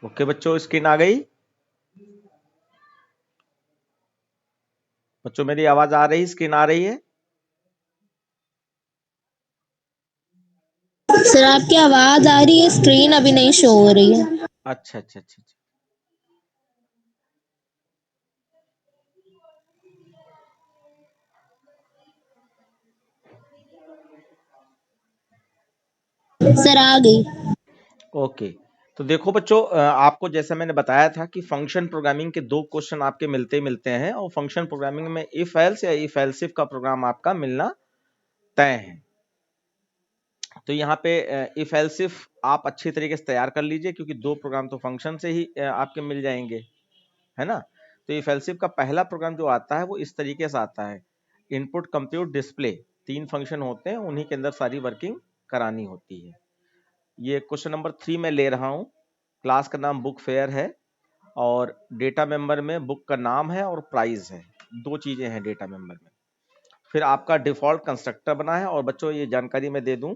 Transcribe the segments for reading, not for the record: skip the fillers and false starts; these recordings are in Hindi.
ओके बच्चों, स्क्रीन आ गई? बच्चों मेरी आवाज आ रही, स्क्रीन आ रही है? सर आपकी आवाज आ रही है, स्क्रीन अभी नहीं शो हो रही है। अच्छा अच्छा अच्छा अच्छा। सर आ गई। ओके, तो देखो बच्चों, आपको जैसा मैंने बताया था कि फंक्शन प्रोग्रामिंग के दो क्वेश्चन आपके मिलते मिलते हैं, और फंक्शन प्रोग्रामिंग में इफ एल्स या इफ एल्स इफ का प्रोग्राम आपका मिलना तय है। तो यहाँ पे इफ एल्स इफ आप अच्छी तरीके से तैयार कर लीजिए, क्योंकि दो प्रोग्राम तो फंक्शन से ही आपके मिल जाएंगे, है ना। तो इफ एल्स इफ का पहला प्रोग्राम जो आता है वो इस तरीके से आता है, इनपुट कंप्यूट डिस्प्ले, तीन फंक्शन होते हैं, उन्हीं के अंदर सारी वर्किंग करानी होती है। ये क्वेश्चन नंबर 3 में ले रहा हूँ। क्लास का नाम बुक फेयर है, और डेटा मेंबर में बुक का नाम है और प्राइस है, दो चीजें हैं डेटा मेंबर में। फिर आपका डिफॉल्ट कंस्ट्रक्टर बना है, और बच्चों ये जानकारी मैं दे दूं,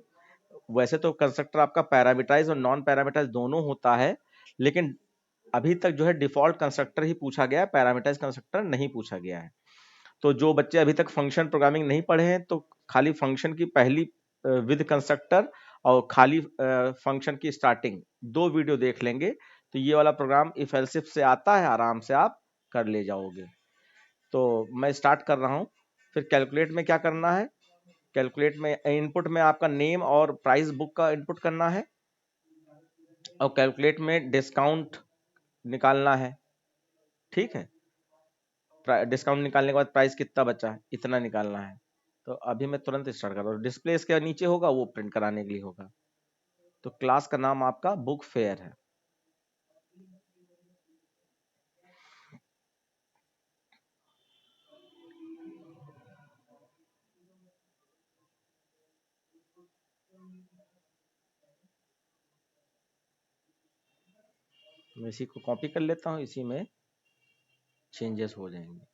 वैसे तो कंस्ट्रक्टर आपका पैरामीटराइज और नॉन पैरामीटराइज दोनों होता है, लेकिन अभी तक जो है डिफॉल्ट कंस्ट्रक्टर ही पूछा गया है, पैरामीटराइज कंस्ट्रक्टर नहीं पूछा गया है। तो जो बच्चे अभी तक फंक्शन प्रोग्रामिंग नहीं पढ़े हैं, तो खाली फंक्शन की पहली विद कंस्ट्रक्टर और खाली फंक्शन की स्टार्टिंग दो वीडियो देख लेंगे, तो ये वाला प्रोग्राम इफ एल्स इफ से आता है, आराम से आप कर ले जाओगे। तो मैं स्टार्ट कर रहा हूँ। फिर कैलकुलेट में क्या करना है, कैलकुलेट में इनपुट में आपका नेम और प्राइस बुक का इनपुट करना है, और कैलकुलेट में डिस्काउंट निकालना है। ठीक है, डिस्काउंट निकालने के बाद प्राइस कितना बचा है इतना निकालना है। तो अभी मैं तुरंत स्टार्ट कर रहा हूँ। डिस्प्ले इसके नीचे होगा, वो प्रिंट कराने के लिए होगा। तो क्लास का नाम आपका बुक फेयर है। मैं इसी को कॉपी कर लेता हूँ, इसी में चेंजेस हो जाएंगे।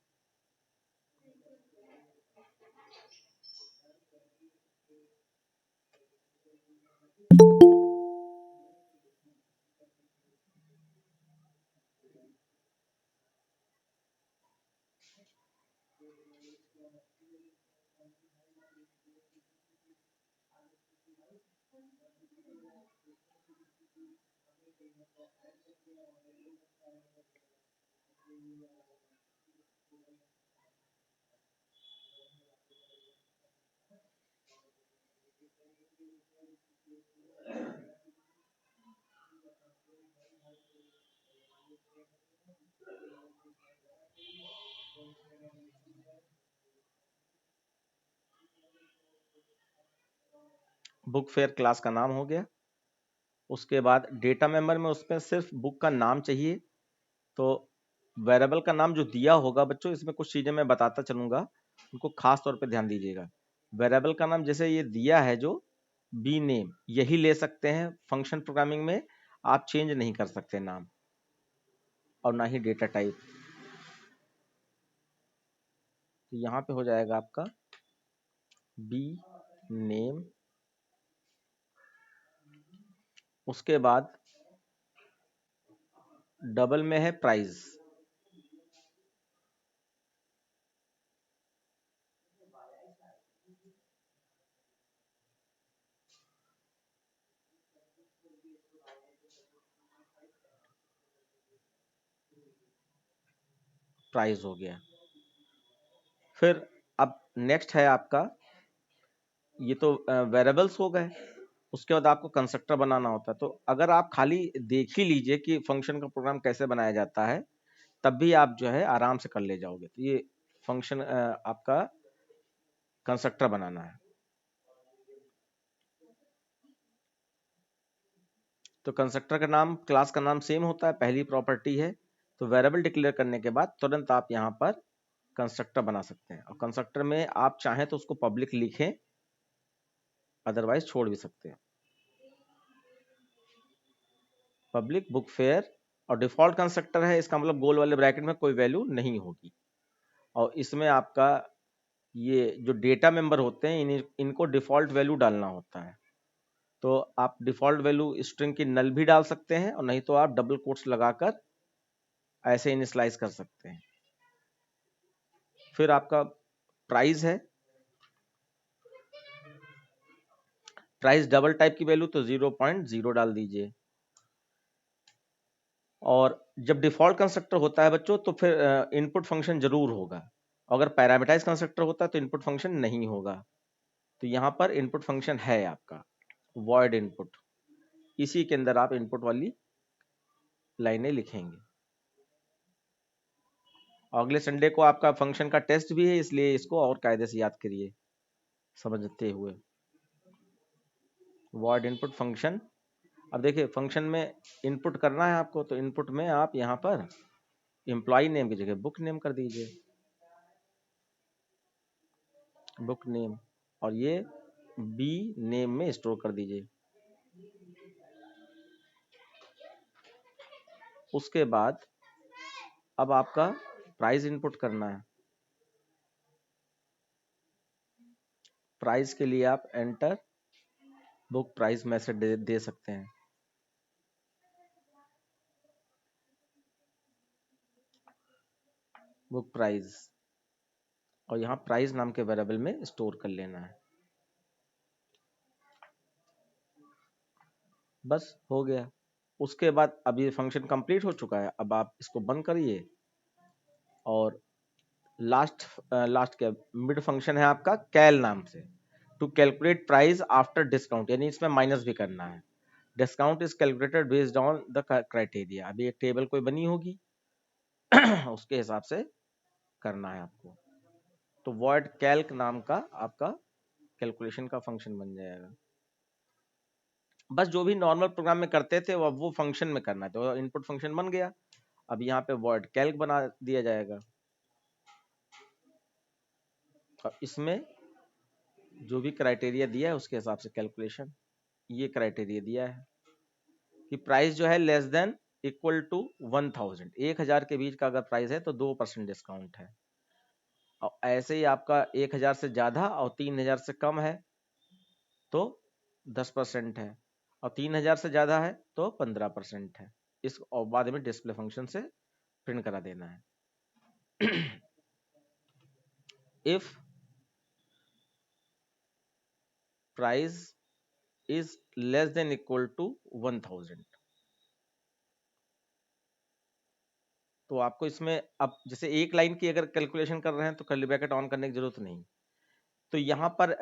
बुक फेयर क्लास का नाम हो गया। उसके बाद डेटा मेंबर में उसमें सिर्फ बुक का नाम चाहिए। तो वेरिएबल का नाम जो दिया होगा बच्चों, इसमें कुछ चीजें मैं बताता चलूंगा, उनको खास तौर पे ध्यान दीजिएगा। वेरिएबल का नाम जैसे ये दिया है जो बी नेम, यही ले सकते हैं फंक्शन प्रोग्रामिंग में, आप चेंज नहीं कर सकते नाम, और ना ही डेटा टाइप। तो यहाँ पे हो जाएगा आपका बी नेम। उसके बाद डबल में है प्राइस। प्राइस हो गया। फिर अब नेक्स्ट है आपका, ये तो वेरिएबल्स हो गए। उसके बाद आपको कंस्ट्रक्टर बनाना होता है। तो अगर आप खाली देख ही लीजिए कि फंक्शन का प्रोग्राम कैसे बनाया जाता है, तब भी आप जो है आराम से कर ले जाओगे। तो ये फंक्शन आपका कंस्ट्रक्टर बनाना है। तो कंस्ट्रक्टर का नाम क्लास का नाम सेम होता है, पहली प्रॉपर्टी है। तो वेरिएबल डिक्लेयर करने के बाद तुरंत आप यहाँ पर कंस्ट्रक्टर बना सकते हैं, और कंस्ट्रक्टर में आप चाहें तो उसको पब्लिक लिखें, अदरवाइज छोड़ भी सकते हैं। पब्लिक बुक फेयर, और डिफॉल्ट कंस्ट्रक्टर है, इसका मतलब गोल वाले ब्रैकेट में कोई वैल्यू नहीं होगी। और इसमें आपका ये जो डेटा मेंबर होते हैं, इनको डिफॉल्ट वैल्यू डालना होता है। तो आप डिफॉल्ट वैल्यू स्ट्रिंग की नल भी डाल सकते हैं और नहीं तो आप डबल कोट्स लगाकर ऐसे इनिशियलाइज कर सकते हैं। फिर आपका प्राइस है, प्राइस डबल टाइप की वैल्यू तो 0.0 डाल दीजिए। और जब डिफॉल्ट कंस्ट्रक्टर होता है बच्चों तो फिर इनपुट फंक्शन जरूर होगा, अगर पैरामीटराइज कंस्ट्रक्टर होता है तो इनपुट फंक्शन नहीं होगा। तो यहाँ पर इनपुट फंक्शन है आपका void इनपुट, इसी के अंदर आप इनपुट वाली लाइनें लिखेंगे। अगले संडे को आपका फंक्शन का टेस्ट भी है, इसलिए इसको और कायदे से याद करिए समझते हुए। void इनपुट फंक्शन, अब देखिए फंक्शन में इनपुट करना है आपको, तो इनपुट में आप यहाँ पर एम्प्लॉय नेम की जगह बुक नेम कर दीजिए, बुक नेम, और ये बी नेम में स्टोर कर दीजिए। उसके बाद अब आपका प्राइस इनपुट करना है। प्राइस के लिए आप एंटर बुक प्राइस मैसेज दे सकते हैं। बुक प्राइस, और यहाँ प्राइस नाम के वेरिएबल में स्टोर कर लेना है। बस हो गया। उसके बाद अब ये फंक्शन कंप्लीट हो चुका है, अब आप इसको बंद करिए। और लास्ट क्या मिड फंक्शन है आपका कैल नाम से, to calculate price after discount, यानी इसमें माइनस भी करना है। Discount is calculated based on the criteria, अभी एक टेबल कोई बनी होगी उसके हिसाब से करना है आपको। तो void calc नाम का आपका कैलकुलेशन का फंक्शन बन जाएगा। बस जो भी नॉर्मल प्रोग्राम में करते थे वो फंक्शन में करना है, तो इनपुट फंक्शन बन गया। अब यहाँ पे void calc बना दिया जाएगा, और इसमें जो भी क्राइटेरिया दिया है उसके हिसाब से कैलकुलेशन। ये क्राइटेरिया दिया है कि प्राइस जो है लेस देन इक्वल टू 1000, 1000 के बीच का अगर प्राइस है तो 2% डिस्काउंट है। और ऐसे ही आपका 1000 से ज्यादा और 3000 से कम है तो 10% है, और 3000 से ज्यादा है तो 15% है। इस और बाद में डिस्प्ले फंक्शन से प्रिंट करा देना है। If price is less than equal to 1000, तो आपको इसमें अब जैसे एक लाइन की अगर कैलकुलेशन कर रहे हैं तो कर्ली ब्रैकेट ऑन करने की जरूरत नहीं। तो यहाँ पर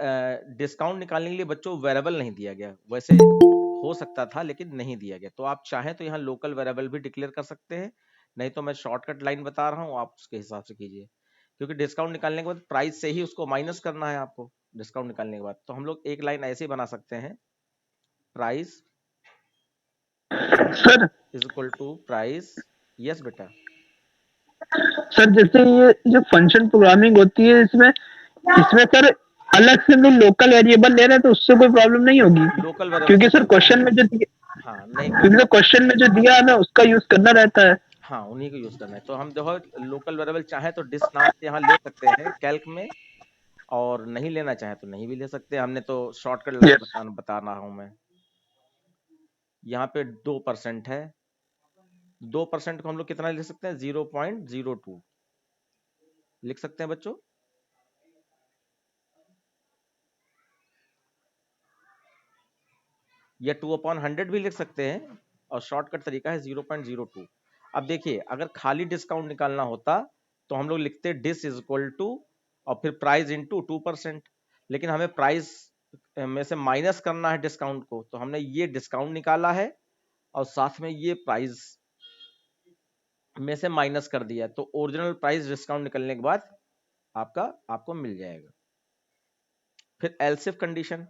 डिस्काउंट निकालने के लिए बच्चों वेरिएबल नहीं दिया गया, वैसे हो सकता था लेकिन नहीं दिया गया। तो आप चाहें तो यहाँ लोकल वेरिएबल भी डिक्लेयर कर सकते हैं, नहीं तो मैं शॉर्टकट लाइन बता रहा हूँ, आप उसके हिसाब से कीजिए। क्योंकि डिस्काउंट निकालने के बाद प्राइस से ही उसको माइनस करना है आपको डिस्काउंट निकालने के बाद। तो हम लोग एक लाइन ऐसे ही बना सकते हैं, price sir is equal to price. Yes बेटा। सर जैसे ये जो फंक्शन प्रोग्रामिंग होती है इसमें इसमें सर अलग से हम लोकल वेरिएबल ले रहे हैं तो उससे कोई प्रॉब्लम नहीं होगी, लोकल वेरिएबल क्योंकि से सर कोई क्वेश्चन में जो हाँ नहीं क्योंकि सर क्वेश्चन में जो दिया है ना उसका यूज करना रहता है। हाँ उन्हीं को यूज करना है। तो हम देखो लोकल वेरिएबल चाहे तो डिस नाम से यहाँ ले सकते हैं कैल्क में, और नहीं लेना चाहे तो नहीं भी ले सकते। हमने तो शॉर्टकट लाइन यस बता रहा हूं मैं। यहाँ पे 2% है, 2% को हम लोग कितना लिख सकते हैं, 0.02 लिख सकते हैं बच्चों। या 2/100 भी लिख सकते हैं, और शॉर्टकट तरीका है 0.02। अब देखिए अगर खाली डिस्काउंट निकालना होता तो हम लोग लिखते डिस इज इक्वल टू और फिर प्राइस इंटू 2%, लेकिन हमें प्राइस में से माइनस करना है डिस्काउंट को, तो हमने ये डिस्काउंट निकाला है और साथ में ये प्राइस में से माइनस कर दिया, तो ओरिजिनल प्राइस डिस्काउंट निकलने के बाद आपको मिल जाएगा। फिर else if condition,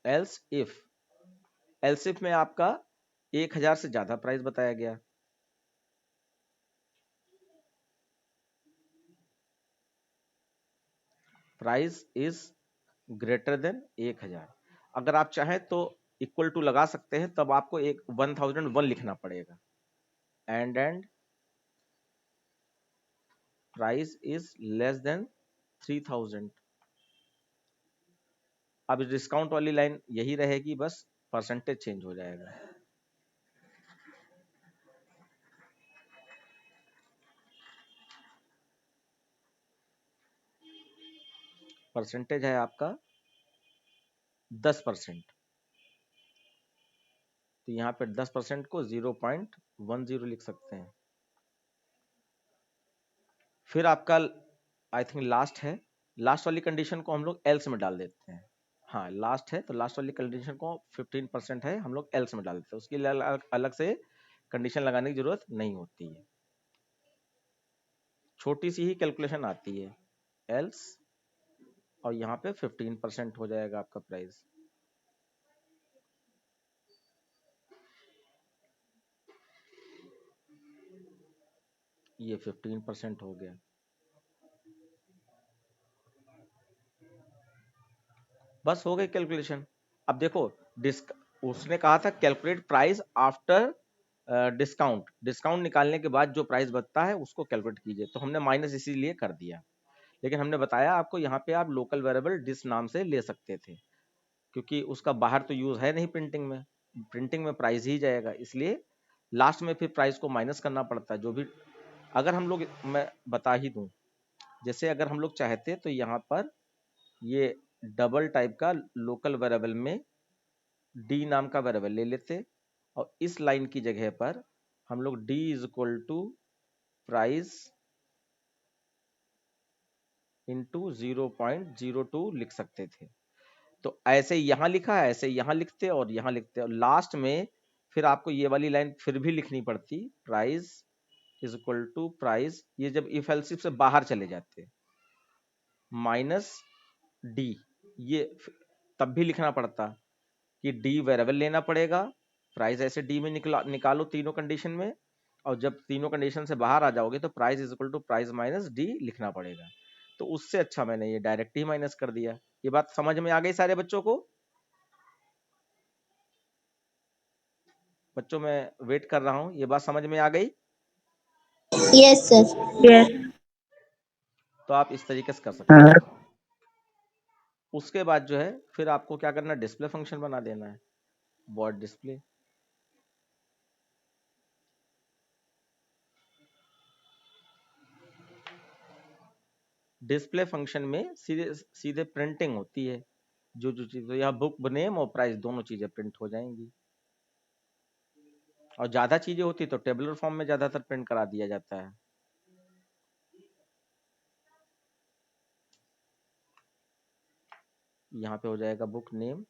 else if में आपका 1000 से ज्यादा प्राइस बताया गया, प्राइस इज ग्रेटर देन 1000। अगर आप चाहें तो इक्वल टू लगा सकते हैं, तब आपको एक 1001 लिखना पड़ेगा। And price is less then 3000, अब डिस्काउंट वाली लाइन यही रहेगी, बस परसेंटेज चेंज हो जाएगा। परसेंटेज है आपका 10%, तो यहाँ पे 10% को 0.10 लिख सकते हैं। फिर आपका आई थिंक लास्ट है, लास्ट वाली कंडीशन को हम लोग एल्स में डाल देते हैं। हाँ लास्ट है, तो लास्ट वाली कंडीशन को 15% है, हम लोग एल्स में डाल देते हैं, उसके लिए अलग से कंडीशन लगाने की जरूरत नहीं होती है, छोटी सी ही कैलकुलेशन आती है, एल्स, और यहाँ पे 15% हो जाएगा आपका प्राइस। ये 15% हो गया। बस हो गई कैलकुलेशन। अब देखो उसने कहा था calculate price after discount, discount निकालने के बाद जो प्राइस बचता है उसको कैलकुलेट कीजिए, तो हमने माइनस इसीलिए कर दिया। लेकिन हमने बताया आपको यहाँ पे आप लोकल वेरिएबल डिस नाम से ले सकते थे, क्योंकि उसका बाहर तो यूज है नहीं प्रिंटिंग में, प्रिंटिंग में प्राइस ही जाएगा, इसलिए लास्ट में फिर प्राइस को माइनस करना पड़ता है। जो भी अगर हम लोग, मैं बता ही दूं, जैसे अगर हम लोग चाहते तो यहाँ पर ये डबल टाइप का लोकल वेरिएबल में डी नाम का वेरिएबल ले लेते, और इस लाइन की जगह पर हम लोग D is equal to price into 0.02 लिख सकते थे। तो ऐसे यहाँ लिखा है, ऐसे यहाँ लिखते और यहाँ लिखते, और लास्ट में फिर आपको ये वाली लाइन फिर भी लिखनी पड़ती, price is equal to price, ये जब इफ एल्सिफ से बाहर चले जाते, माइनस डी, ये तब भी लिखना पड़ता कि डी वेरिएबल लेना पड़ेगा, प्राइस ऐसे डी में निकालो तीनों कंडीशन में, और जब तीनों कंडीशन से बाहर आ जाओगे तो price is equal to price minus D लिखना पड़ेगा। तो उससे अच्छा मैंने ये डायरेक्ट ही माइनस कर दिया। ये बात समझ में आ गई सारे बच्चों को? बच्चों मैं वेट कर रहा हूँ, ये बात समझ में आ गई? Yes, sir. यस। तो आप इस तरीके से कर सकते हाँ हैं। उसके बाद जो है फिर आपको क्या करना है, डिस्प्ले फंक्शन बना देना है, बॉर्ड डिस्प्ले। डिस्प्ले फंक्शन में सीधे सीधे प्रिंटिंग होती है, जो जो चीज, तो यहाँ बुक नेम और प्राइस दोनों चीजें प्रिंट हो जाएंगी, और ज्यादा चीजें होती तो टेबुलर फॉर्म में ज्यादातर प्रिंट करा दिया जाता है। यहाँ पे हो जाएगा book name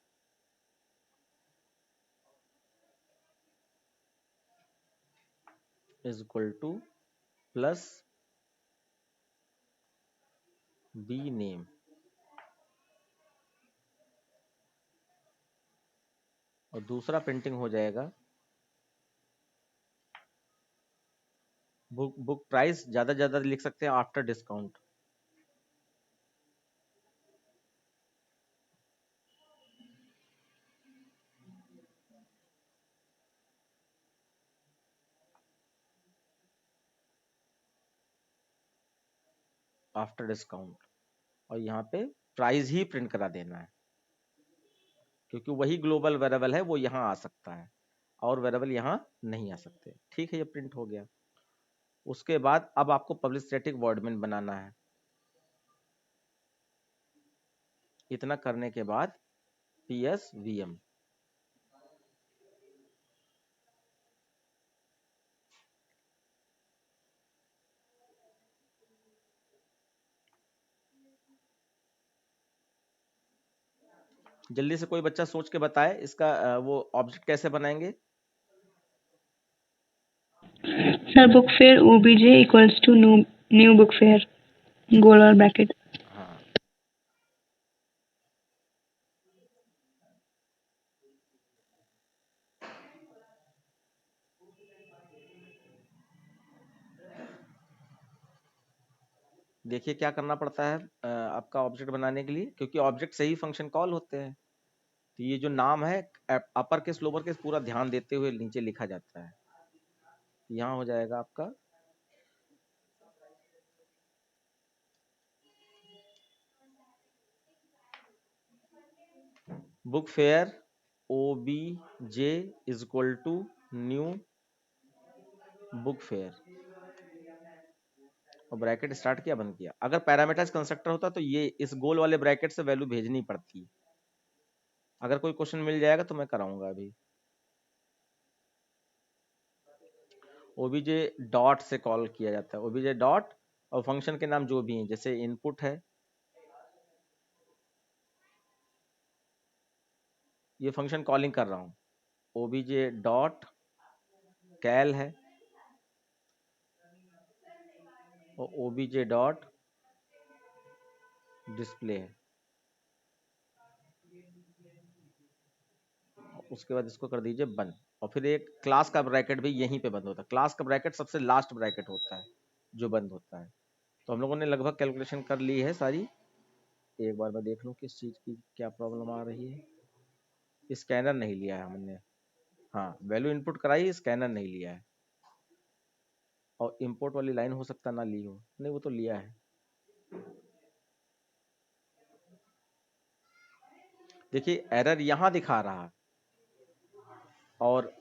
is equal to plus B name, और दूसरा प्रिंटिंग हो जाएगा बुक प्राइस, ज्यादा लिख सकते हैं आफ्टर डिस्काउंट, आफ्टर डिस्काउंट, और यहाँ पे प्राइस ही प्रिंट करा देना है, क्योंकि वही ग्लोबल वेरिएबल है, वो यहाँ आ सकता है और वेरिएबल यहाँ नहीं आ सकते। ठीक है, ये प्रिंट हो गया। उसके बाद अब आपको पब्लिक स्टैटिक वॉइड मेन बनाना है। इतना करने के बाद PSVM, जल्दी से कोई बच्चा सोच के बताए इसका वो ऑब्जेक्ट कैसे बनाएंगे? Sir book fair OBJ equals to new book fair गोल और ब्रैकेट। हाँ, देखिए क्या करना पड़ता है आपका ऑब्जेक्ट बनाने के लिए, क्योंकि ऑब्जेक्ट से ही फंक्शन कॉल होते हैं। तो ये जो नाम है अपर केस लोअर केस पूरा ध्यान देते हुए नीचे लिखा जाता है। यहाँ हो जाएगा आपका book fair OBJ is equal to new book fare, और ब्रैकेट स्टार्ट किया, बंद किया। अगर पैरामीटराइज कंस्ट्रक्टर होता तो ये इस गोल वाले ब्रैकेट से वैल्यू भेजनी पड़ती। अगर कोई क्वेश्चन मिल जाएगा तो मैं कराऊंगा अभी। OBJ डॉट से कॉल किया जाता है, OBJ डॉट, और फंक्शन के नाम जो भी हैं, जैसे इनपुट है, ये फंक्शन कॉलिंग कर रहा हूँ, OBJ डॉट कैल है, और OBJ डॉट डिस्प्ले है। उसके बाद इसको कर दीजिए बंद, और फिर एक क्लास का ब्रैकेट भी यहीं पे बंद होता है। क्लास का ब्रैकेट सबसे लास्ट ब्रैकेट होता है जो बंद होता है। तो हम लोगों ने लगभग कैलकुलेशन कर ली है सारी। एक बार मैं देख लूँ किस चीज़ की क्या प्रॉब्लम आ रही है। स्कैनर नहीं लिया है हमने, हाँ वैल्यू इनपुट कराई, स्कैनर नहीं लिया है। और इंपोर्ट वाली लाइन हो सकता ना ली हो, नहीं वो तो लिया है। देखिए एरर यहाँ दिखा रहा है, और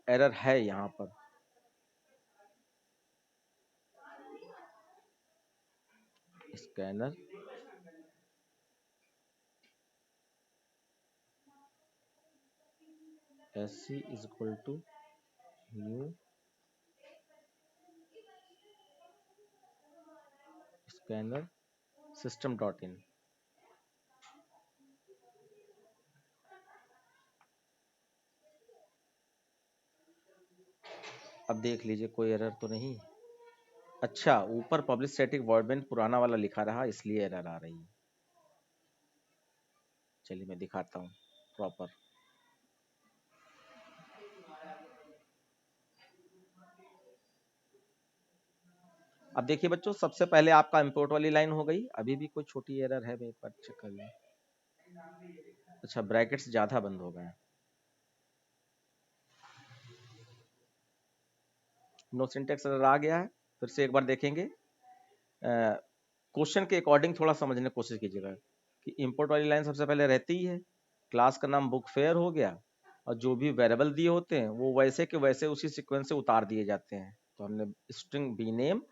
एरर है यहाँ पर। Scanner SC is equal to new scanner system dot in. अब देख लीजिए कोई एरर तो नहीं। अच्छा, ऊपर पब्लिक स्टैटिक वॉइड पुराना वाला लिखा रहा, इसलिए एरर आ रही है। चलिए मैं दिखाता हूँ प्रॉपर। अब देखिए बच्चों, सबसे पहले आपका इंपोर्ट वाली लाइन हो गई। अभी भी कोई छोटी एरर है, मैं एक बार चेक कर लूँ। अच्छा, ब्रैकेट्स ज्यादा बंद हो गए, नो सिंटेक्स एरर आ गया है। फिर से एक बार देखेंगे, क्वेश्चन के अकॉर्डिंग थोड़ा समझने की कोशिश कीजिएगा कि इंपोर्ट वाली लाइन सबसे पहले रहती ही है। क्लास का नाम बुक फेयर हो गया, और जो भी वेरिएबल दिए होते हैं वो वैसे के वैसे उसी सीक्वेंस से उतार दिए जाते हैं। तो हमने स्ट्रिंग बी नेम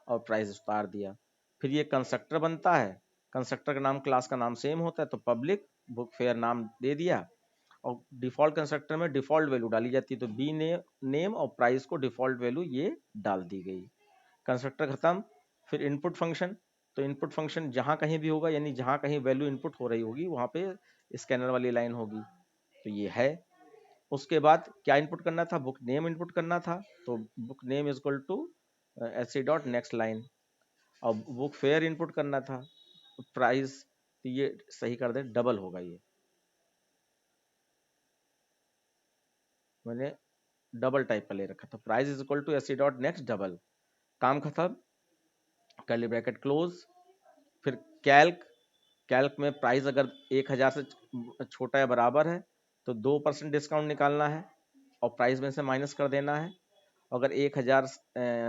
और प्राइस उतार दिया। फिर ये कंस्ट्रक्टर बनता है, कंस्ट्रक्टर का नाम क्लास का नाम सेम होता है, तो पब्लिक बुक फेयर नाम दे दिया, और डिफॉल्ट कंस्ट्रक्टर में डिफॉल्ट वैल्यू डाली जाती है, तो बी नेम और प्राइस को डिफॉल्ट वैल्यू ये डाल दी गई। कंस्ट्रक्टर खत्म। फिर इनपुट फंक्शन, तो इनपुट फंक्शन जहाँ कहीं भी होगा, यानी जहाँ कहीं वैल्यू इनपुट हो रही होगी वहाँ पे स्कैनर वाली लाइन होगी, तो ये है। उसके बाद क्या इनपुट करना था, बुक नेम इनपुट करना था, तो book name is equal to SC dot next line. और बुक फेयर इनपुट करना था, प्राइस, तो ये सही कर दे, डबल होगा ये, मैंने डबल टाइप का ले रखा था। Price is equal to SC dot next double. काम खत्म, कर्ली ब्रैकेट क्लोज। फिर कैल्क, कैल्क में प्राइस अगर 1000 से छोटा या बराबर है तो 2% डिस्काउंट निकालना है, और प्राइस में से माइनस कर देना है। अगर 1000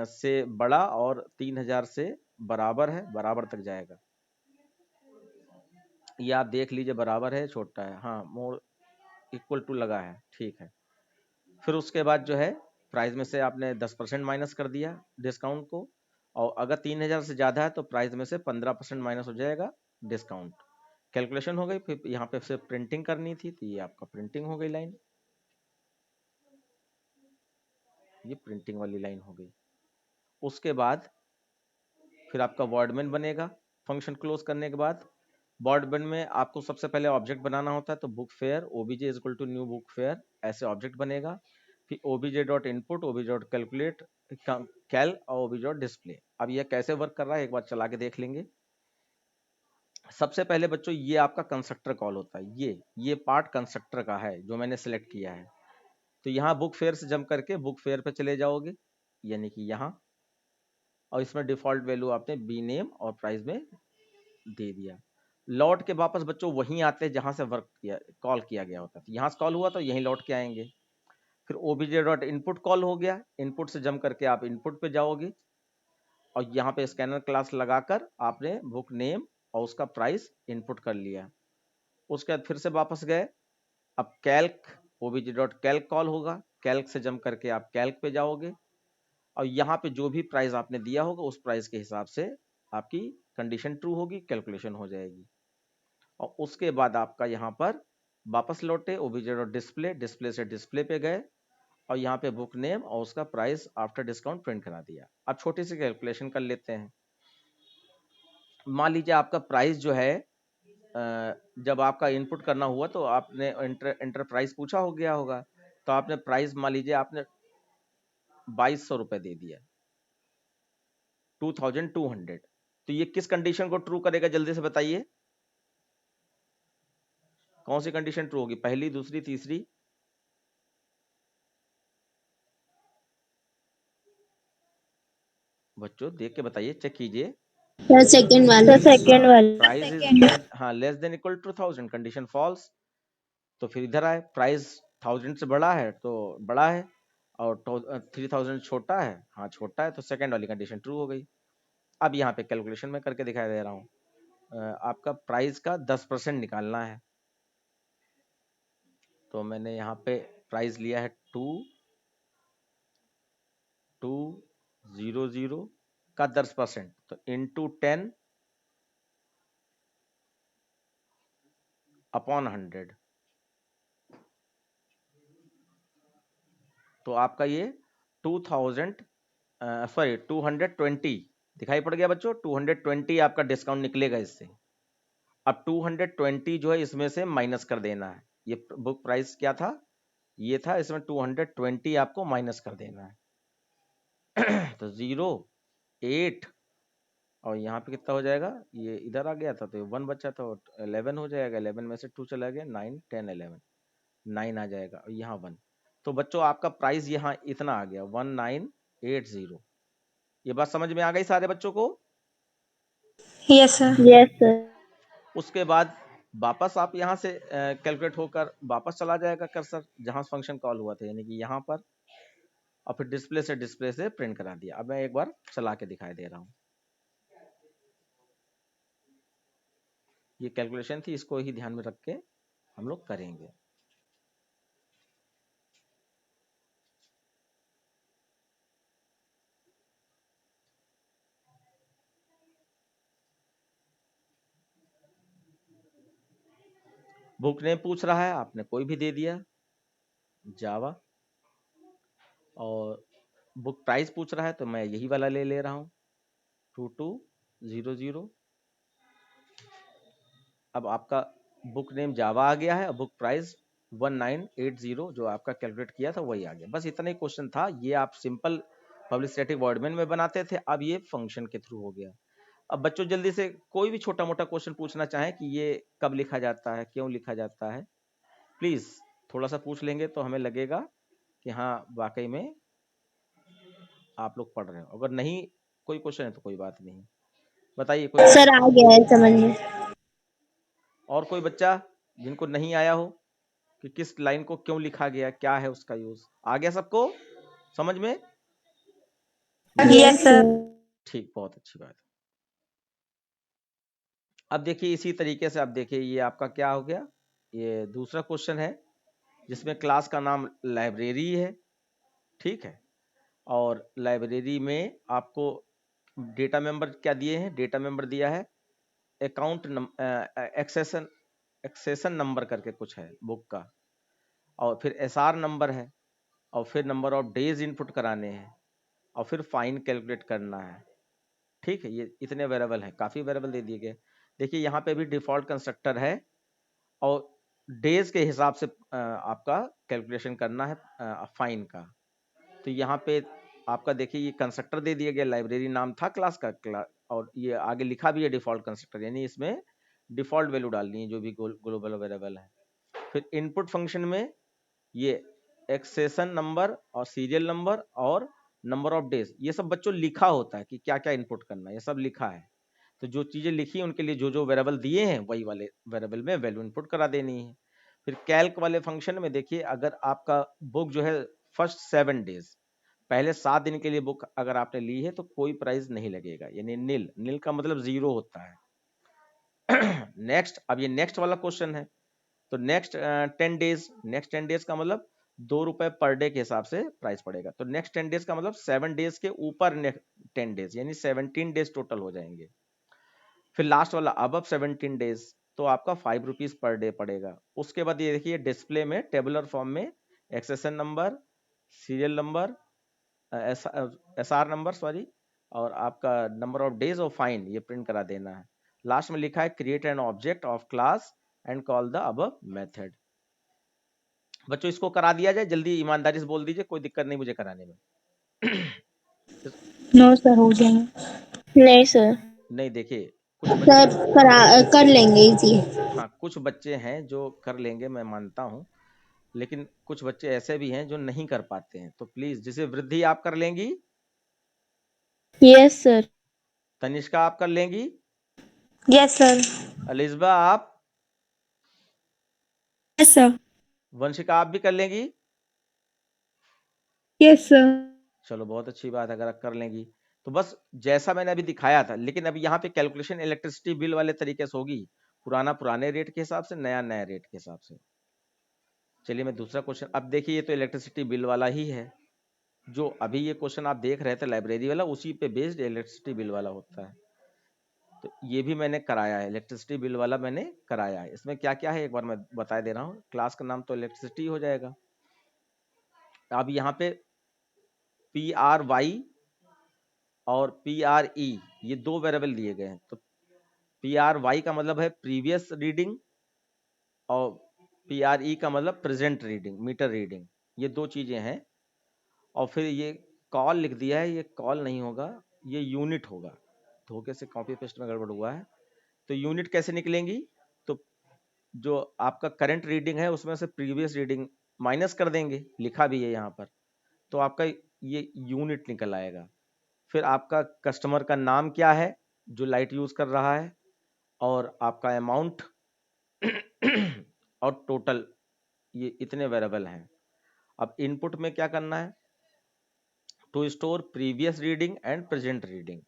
से बड़ा और 3000 से बराबर है, बराबर तक जाएगा। ये आप देख लीजिए, बराबर है छोटा है, हाँ मोर इक्वल टू लगा है, ठीक है। फिर उसके बाद जो है प्राइस में से आपने 10% माइनस कर दिया डिस्काउंट को, और अगर 3000 से ज़्यादा है तो प्राइस में से 15% माइनस हो जाएगा डिस्काउंट। कैलकुलेशन हो गई। फिर यहाँ पे सिर्फ प्रिंटिंग करनी थी, तो ये आपका प्रिंटिंग हो गई लाइन, ये प्रिंटिंग वाली लाइन हो गई। उसके बाद फिर आपका वर्डमेन बनेगा। फंक्शन क्लोज करने के बाद वर्डमेन में आपको सबसे पहले ऑब्जेक्ट बनाना होता है, तो book fair OBJ is equal to new book fair, ऐसे ऑब्जेक्ट बनेगा। फिर OBJ dot input, OBJ dot calculate cal, और OBJ डॉट डिस्प्ले। अब यह कैसे वर्क कर रहा है एक बार चला के देख लेंगे। सबसे पहले बच्चों ये आपका कंस्ट्रक्टर कॉल होता है, ये पार्ट कंस्ट्रक्टर का है जो मैंने सेलेक्ट किया है। तो यहाँ बुक फेयर से जंप करके बुक फेयर पे चले जाओगे, यानी कि यहाँ, और इसमें डिफॉल्ट वैल्यू आपने बी नेम और प्राइस में दे दिया। लौट के वापस बच्चों वहीं आते हैं जहां से वर्क किया, कॉल किया गया होता है। तो यहाँ से कॉल हुआ तो यहीं लौट के आएंगे। फिर OBJ डॉट इनपुट कॉल हो गया, इनपुट से जंप करके आप इनपुट पे जाओगे, और यहाँ पे स्कैनर क्लास लगाकर आपने बुक नेम और उसका प्राइस इनपुट कर लिया। उसके बाद फिर से वापस गए, अब कैल्क obj.calc कॉल होगा, कैल्क से जंप करके आप कैल्क पे जाओगे और यहाँ पे जो भी प्राइस आपने दिया होगा उस प्राइस के हिसाब से आपकी कंडीशन ट्रू होगी, कैलकुलेशन हो जाएगी। और उसके बाद आपका यहाँ पर वापस लौटे, obj.display, डिस्प्ले से डिस्प्ले पे गए और यहाँ पे बुक नेम और उसका प्राइस आफ्टर डिस्काउंट प्रिंट करा दिया। अब छोटी सी कैलकुलेशन कर लेते हैं। मान लीजिए आपका प्राइस जो है जब आपका इनपुट करना हुआ तो आपने एंटर प्राइस पूछा हो गया होगा, तो आपने प्राइस मान लीजिए आपने 2200 रुपए दे दिया, 2200। तो ये किस कंडीशन को ट्रू करेगा, जल्दी से बताइए। कौन सी कंडीशन ट्रू होगी, पहली, दूसरी, तीसरी? बच्चों देख के बताइए, चेक कीजिए। सर सेकंड वाला। सेकंड वाला। Price is less than equal to 1000, condition false. तो फिर इधर आए, प्राइस 1000 से बड़ा है तो बड़ा है और 3000 छोटा है, हाँ छोटा है, तो सेकंड वाली कंडीशन ट्रू हो गई। अब यहाँ पे कैलकुलेशन में करके दिखाई दे रहा हूँ। आपका प्राइस का 10% निकालना है, तो मैंने यहाँ पे प्राइस लिया है 2200 का 10%, तो इंटू 10 अपॉन 100, तो आपका ये 220 दिखाई पड़ गया बच्चों। 220 आपका डिस्काउंट निकलेगा इससे। अब 220 जो है इसमें से माइनस कर देना है। ये बुक प्राइस क्या था, ये था, इसमें 220 आपको माइनस कर देना है। तो 0, 8 और यहाँ पे कितना हो जाएगा, ये इधर आ गया था तो 1 बचा था, 11 हो जाएगा। 11 में से 2 चला गया, 9, 10, 11, 9 आ जाएगा और यहाँ 1। तो बच्चों आपका प्राइस यहाँ इतना आ गया 1980। ये बात समझ में आ गई सारे बच्चों को? Yes sir. Yes sir. उसके बाद वापस आप यहाँ से कैलकुलेट होकर वापस चला जाएगा कर्सर जहाँ फंक्शन कॉल हुआ था, यानी कि यहाँ पर, और फिर डिस्प्ले से प्रिंट करा दिया। अब मैं एक बार चला के दिखाई दे रहा हूँ। ये कैलकुलेशन थी, इसको ही ध्यान में रख के हम लोग करेंगे। बुक नेम पूछ रहा है, आपने कोई भी दे दिया, जावा, और बुक प्राइस पूछ रहा है तो मैं यही वाला ले रहा हूँ, 2200। अब आपका बुक नेम जावा आ गया है और बुक प्राइस 1980 जो आपका कैलकुलेट किया था वही आ गया। बस इतना ही क्वेश्चन था। ये आप simple public static void main में बनाते थे, अब ये फंक्शन के थ्रू हो गया। अब बच्चों जल्दी से कोई भी छोटा मोटा क्वेश्चन पूछना चाहें कि ये कब लिखा जाता है, क्यों लिखा जाता है, प्लीज थोड़ा सा पूछ लेंगे तो हमें लगेगा कि हाँ वाकई में आप लोग पढ़ रहे हो। अगर नहीं कोई क्वेश्चन है तो कोई बात नहीं, बताइए कोई सर आ गया है समझ में। और कोई बच्चा जिनको नहीं आया हो कि किस लाइन को क्यों लिखा गया, क्या है उसका यूज, आ गया सबको समझ में? Yes sir. ठीक, बहुत अच्छी बात। अब देखिए इसी तरीके से, अब देखिए ये आपका क्या हो गया, ये दूसरा क्वेश्चन है जिसमें क्लास का नाम लाइब्रेरी है, ठीक है, और लाइब्रेरी में आपको डेटा मेंबर क्या दिए हैं, डेटा मेंबर दिया है अकाउंट एक्सेशन नंबर करके कुछ है बुक का, और फिर एसआर नंबर है, और फिर नंबर ऑफ डेज इनपुट कराने हैं, और फिर फाइन कैलकुलेट करना है, ठीक है। ये इतने वेरिएबल हैं, काफ़ी वेरिएबल दे दिए गए। देखिए यहाँ पे भी डिफॉल्ट कंस्ट्रक्टर है और डेज के हिसाब से आपका कैलकुलेशन करना है फाइन का। तो यहाँ पे आपका देखिए ये कंस्ट्रक्टर दे दिया गया, लाइब्रेरी नाम था क्लास का, और ये आगे लिखा भी है डिफॉल्ट कंस्ट्रक्टर, यानी इसमें डिफॉल्ट वैल्यू डालनी है जो भी ग्लोबल वेरिएबल है। फिर इनपुट फंक्शन में ये एक्सेशन नंबर और सीरियल नंबर और नंबर ऑफ डेज, ये सब बच्चों लिखा होता है कि क्या क्या इनपुट करना है, ये सब लिखा है। तो जो चीजें लिखी हैं उनके लिए जो जो वेरिएबल दिए हैं वही वाले वेरिएबल में वैल्यू इनपुट करा देनी है। फिर कैल्क वाले फंक्शन में देखिए, अगर आपका बुक जो है फर्स्ट 7 डेज, पहले 7 दिन के लिए बुक अगर आपने ली है तो कोई प्राइस नहीं लगेगा, यानी नील, नील का मतलब 0 होता है। नेक्स्ट, अब ये नेक्स्ट वाला क्वेश्चन है तो नेक्स्ट 10 डेज का मतलब 2 रुपए पर डे के हिसाब से प्राइस पड़ेगा। तो नेक्स्ट 10 डेज का मतलब 7 डेज के ऊपर 10 डेज, यानी 17 डेज टोटल हो जाएंगे। फिर लास्ट वाला अबव 17 डेज, तो आपका 5 रुपीज पर डे पड़ेगा। उसके बाद ये देखिए डिस्प्ले में टेबुलर फॉर्म में accession number, serial number, SR number sorry, और आपका नंबर ऑफ डेज और फाइन ये प्रिंट करा देना है। लास्ट में लिखा है create an object of class and call the above method. बच्चों इसको करा दिया जाए, जल्दी ईमानदारी से बोल दीजिए, कोई दिक्कत नहीं मुझे कराने में। नो सर, हो जाएंगे। नहीं सर। नहीं देखिए, कुछ बच्चे, सर कर लेंगे इजी। हाँ कुछ बच्चे हैं जो कर लेंगे, मैं मानता हूँ, लेकिन कुछ बच्चे ऐसे भी हैं जो नहीं कर पाते हैं। तो प्लीज, जैसे वृद्धि आप कर लेंगी, यस सर। तनिष्का आप कर लेंगी, यस सर। अलिस्बा आप, यस सर। वंशिका आप भी कर लेंगी। Yes sir. चलो बहुत अच्छी बात है अगर आप कर लेंगी। तो बस जैसा मैंने अभी दिखाया था, लेकिन अभी यहाँ पे कैलकुलेशन इलेक्ट्रिसिटी बिल वाले तरीके से होगी, पुराना पुराने रेट के हिसाब से, नया नया रेट के हिसाब से। चलिए मैं दूसरा क्वेश्चन, अब देखिए ये तो इलेक्ट्रिसिटी बिल वाला ही है, जो अभी ये क्वेश्चन आप देख रहे थे लाइब्रेरी वाला, उसी पे बेस्ड इलेक्ट्रिसिटी बिल वाला होता है। तो ये भी मैंने कराया है, इलेक्ट्रिसिटी बिल वाला मैंने कराया है। इसमें क्या क्या है एक बार मैं बता दे रहा हूँ। क्लास का नाम तो इलेक्ट्रिसिटी हो जाएगा। अब यहाँ पे PRY और PRE ये दो वेरिएबल दिए गए हैं। तो PRY का मतलब है प्रीवियस रीडिंग और PRE का मतलब प्रेजेंट रीडिंग, मीटर रीडिंग, ये दो चीजें हैं। और फिर ये कॉल लिख दिया है, ये कॉल नहीं होगा, ये यूनिट होगा, धोखे से कॉपी पेस्ट में गड़बड़ हुआ है। तो यूनिट कैसे निकलेंगी, तो जो आपका करंट रीडिंग है उसमें से प्रीवियस रीडिंग माइनस कर देंगे, लिखा भी है यहाँ पर, तो आपका ये यूनिट निकल आएगा। फिर आपका कस्टमर का नाम क्या है जो लाइट यूज कर रहा है, और आपका अमाउंट और टोटल, ये इतने वेरिएबल हैं। अब इनपुट में क्या करना है, to store previous reading and present reading,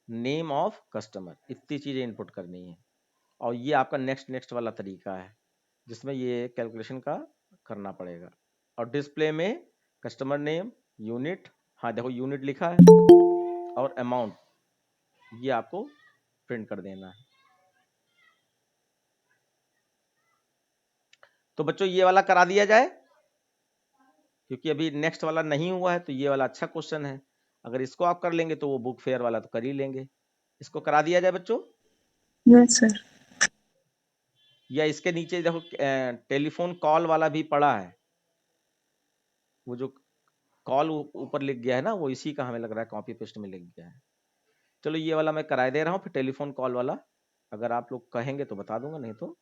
name of customer, इतनी चीजें इनपुट करनी है। और ये आपका नेक्स्ट वाला तरीका है जिसमें ये कैलकुलेशन का करना पड़ेगा। और डिस्प्ले में कस्टमर नेम, यूनिट, हाँ देखो यूनिट लिखा है, और अमाउंट, ये आपको प्रिंट कर देना है। तो बच्चों ये वाला करा दिया जाए, क्योंकि अभी नेक्स्ट वाला नहीं हुआ है, तो ये वाला अच्छा क्वेश्चन है। अगर इसको आप कर लेंगे तो वो बुक फेयर वाला तो कर ही लेंगे। इसको करा दिया जाए बच्चों, यस सर। या इसके नीचे देखो टेलीफोन कॉल वाला भी पड़ा है, वो जो कॉल ऊपर लिख गया है ना, वो इसी का हमें लग रहा है कॉपी पेस्ट में लिख गया है। चलो ये वाला मैं कराए दे रहा हूँ। फिर टेलीफोन कॉल वाला अगर आप लोग कहेंगे तो बता दूंगा, नहीं तो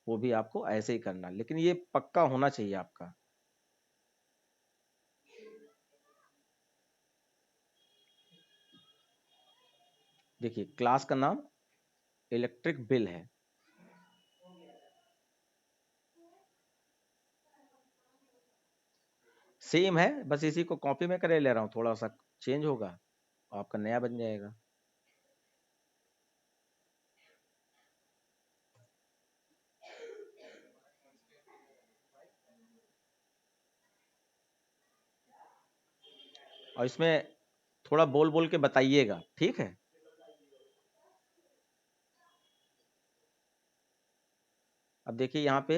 वो भी आपको ऐसे ही करना, लेकिन ये पक्का होना चाहिए आपका। देखिए क्लास का नाम इलेक्ट्रिक बिल है, सेम है, बस इसी को कॉपी में करे ले रहा हूँ, थोड़ा सा चेंज होगा, आपका नया बन जाएगा। और इसमें थोड़ा बोल बोल के बताइएगा, ठीक है। अब देखिए यहाँ पे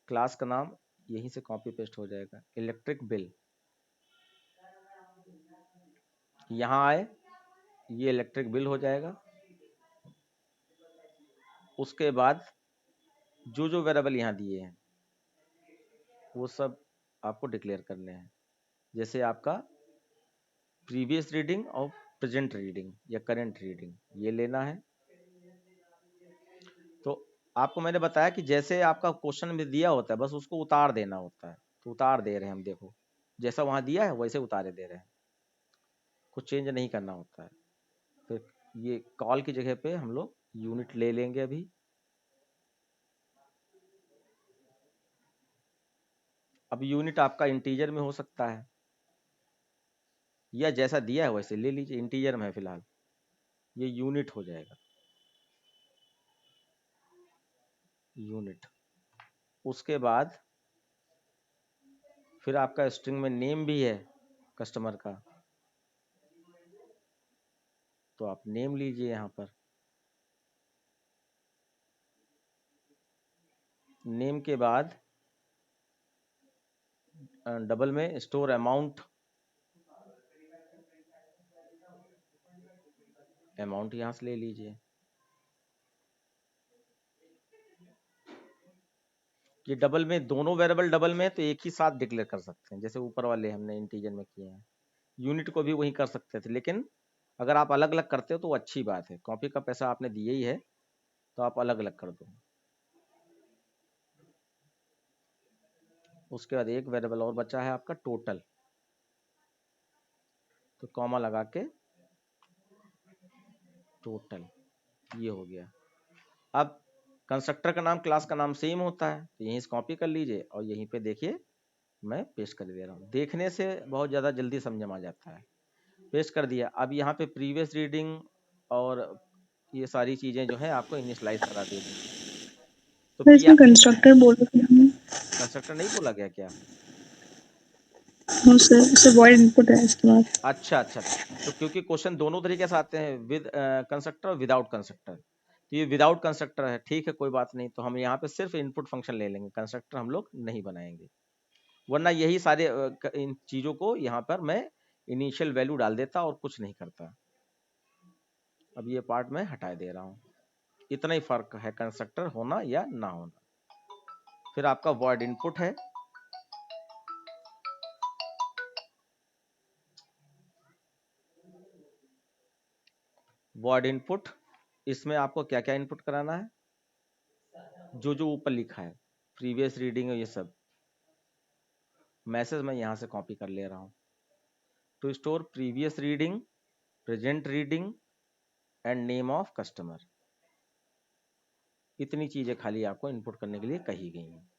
क्लास का नाम यहीं से कॉपी पेस्ट हो जाएगा, इलेक्ट्रिक बिल। यहाँ आए, ये इलेक्ट्रिक बिल हो जाएगा। उसके बाद जो जो वेरिएबल यहाँ दिए हैं वो सब आपको डिक्लेयर करने हैं, जैसे आपका प्रीवियस रीडिंग और प्रेजेंट रीडिंग या करंट रीडिंग, ये लेना है। तो आपको मैंने बताया कि जैसे आपका क्वेश्चन में दिया होता है बस उसको उतार देना होता है, तो उतार दे रहे हैं हम, देखो जैसा वहाँ दिया है वैसे उतारे दे रहे हैं, कुछ चेंज नहीं करना होता है। फिर ये कॉल की जगह पे हम लोग यूनिट ले लेंगे अभी। अब यूनिट आपका इंटीजर में हो सकता है, या जैसा दिया है वैसे ले लीजिए, इंटीजर में है फिलहाल, ये यूनिट हो जाएगा, यूनिट। उसके बाद फिर आपका स्ट्रिंग में नेम भी है कस्टमर का, तो आप नेम लीजिए यहाँ पर। नेम के बाद डबल में स्टोर अमाउंट, अमाउंट यहाँ से ले लीजिए। ये डबल में, दोनों वेरिएबल डबल में है तो एक ही साथ डिक्लेयर कर सकते हैं, जैसे ऊपर वाले हमने इंटीजर में किए हैं। यूनिट को भी वही कर सकते थे, लेकिन अगर आप अलग अलग करते हो तो वो अच्छी बात है। कॉपी का पैसा आपने दिया ही है तो आप अलग अलग कर दो। उसके बाद एक वेरिएबल और बचा है आपका टोटल, तो कॉमा लगा के टोटल, ये हो गया। अब कंस्ट्रक्टर का नाम क्लास का नाम सेम होता है, तो यहीं से कॉपी कर लीजिए और यहीं पे देखिए मैं पेस्ट कर दे रहा हूँ। देखने से बहुत ज़्यादा जल्दी समझ में आ जाता है। पेस्ट कर दिया। अब यहाँ पे प्रीवियस रीडिंग और ये सारी चीज़ें जो है आपको इनिशियलाइज करा देनी। तो सर इसमें कंस्ट्रक्टर बोला था हमने। कंस्ट्रक्टर नहीं बोला गया क्या? हाँ सर, इससे वॉइड इनपुट है इसके बाद। अच्छा अच्छा, तो क्योंकि क्वेश्चन दोनों तरीके से आते हैं, विद कंस्ट्रक्टर और विदाउट कंस्ट्रक्टर, तो ये विदाउट कंस्ट्रक्टर है, ठीक है कोई बात नहीं। तो हम यहाँ पे सिर्फ इनपुट फंक्शन ले लेंगे, कंस्ट्रक्टर हम लोग नहीं बनाएंगे, वरना यही सारे इन चीज़ों को यहाँ पर मैं इनिशियल वैल्यू डाल देता और कुछ नहीं करता। अब ये पार्ट मैं हटा दे रहा हूँ। इतना ही फर्क है कंस्ट्रक्टर होना या ना होना। फिर आपका वॉइड इनपुट है, वॉइड इनपुट, इसमें आपको क्या क्या इनपुट कराना है, जो जो ऊपर लिखा है प्रीवियस रीडिंग, ये सब मैसेज मैं यहाँ से कॉपी कर ले रहा हूँ। To store previous reading, present reading and name of customer, इतनी चीजें खाली आपको इनपुट करने के लिए कही गई हैं।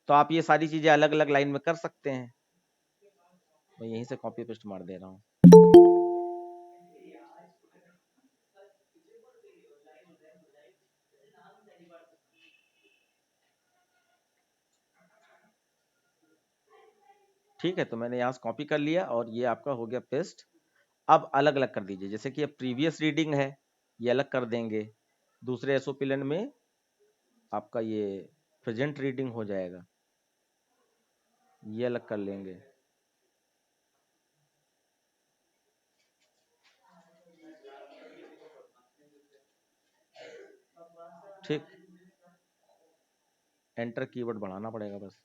तो आप ये सारी चीजें अलग अलग लाइन में कर सकते हैं। मैं यहीं से कॉपी पेस्ट मार दे रहा हूँ। ठीक है, तो मैंने यहाँ से कॉपी कर लिया और ये आपका हो गया पेस्ट। अब अलग अलग कर दीजिए, जैसे कि ये प्रीवियस रीडिंग है, ये अलग कर देंगे। दूसरे एसओपी लाइन में आपका ये प्रेजेंट रीडिंग हो जाएगा, ये अलग कर लेंगे। ठीक, एंटर कीवर्ड बढ़ाना पड़ेगा बस।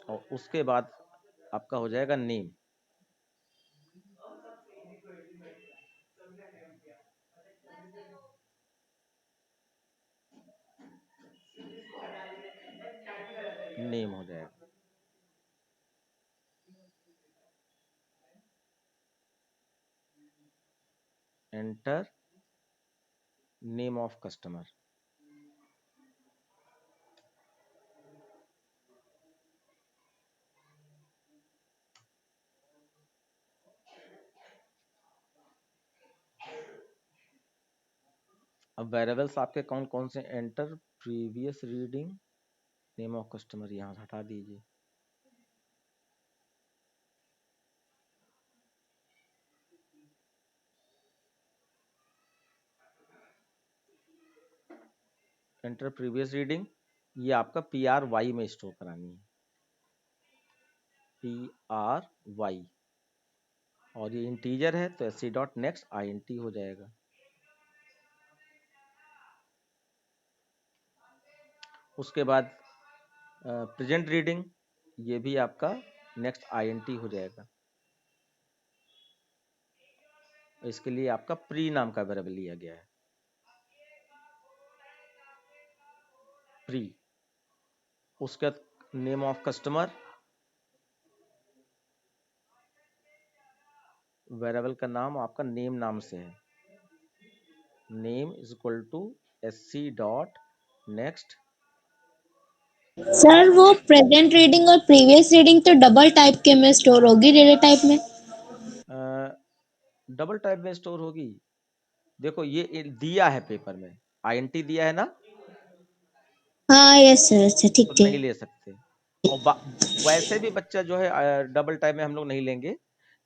और उसके बाद आपका हो जाएगा नेम। नेम हो जाएगा। Enter name of customer. अब वेरिएबल्स आपके कौन कौन से, enter previous reading, name of customer यहाँ से हटा दीजिए। एंटर प्रीवियस रीडिंग, ये आपका PRY में स्टोर करानी है, PRY, और ये इंटीजर है तो sc.next हो जाएगा। उसके बाद प्रेजेंट रीडिंग, ये भी आपका नेक्स्ट INT हो जाएगा। इसके लिए आपका प्री नाम का वेरिएबल लिया गया है, प्री। उसके बाद नेम ऑफ कस्टमर, वेरिएबल का नाम आपका नेम नाम से है, name is equal to sc.next। Sir वो प्रेजेंट रीडिंग और प्रीवियस रीडिंग तो डबल टाइप के में स्टोर होगी, डेटा टाइप में। डबल टाइप में स्टोर होगी। देखो ये दिया है पेपर में, INT दिया है ना, हाँ यस सर, अच्छा ठीक तो नहीं ठीक। ले सकते। और वैसे भी बच्चा जो है डबल टाइप में हम लोग नहीं लेंगे,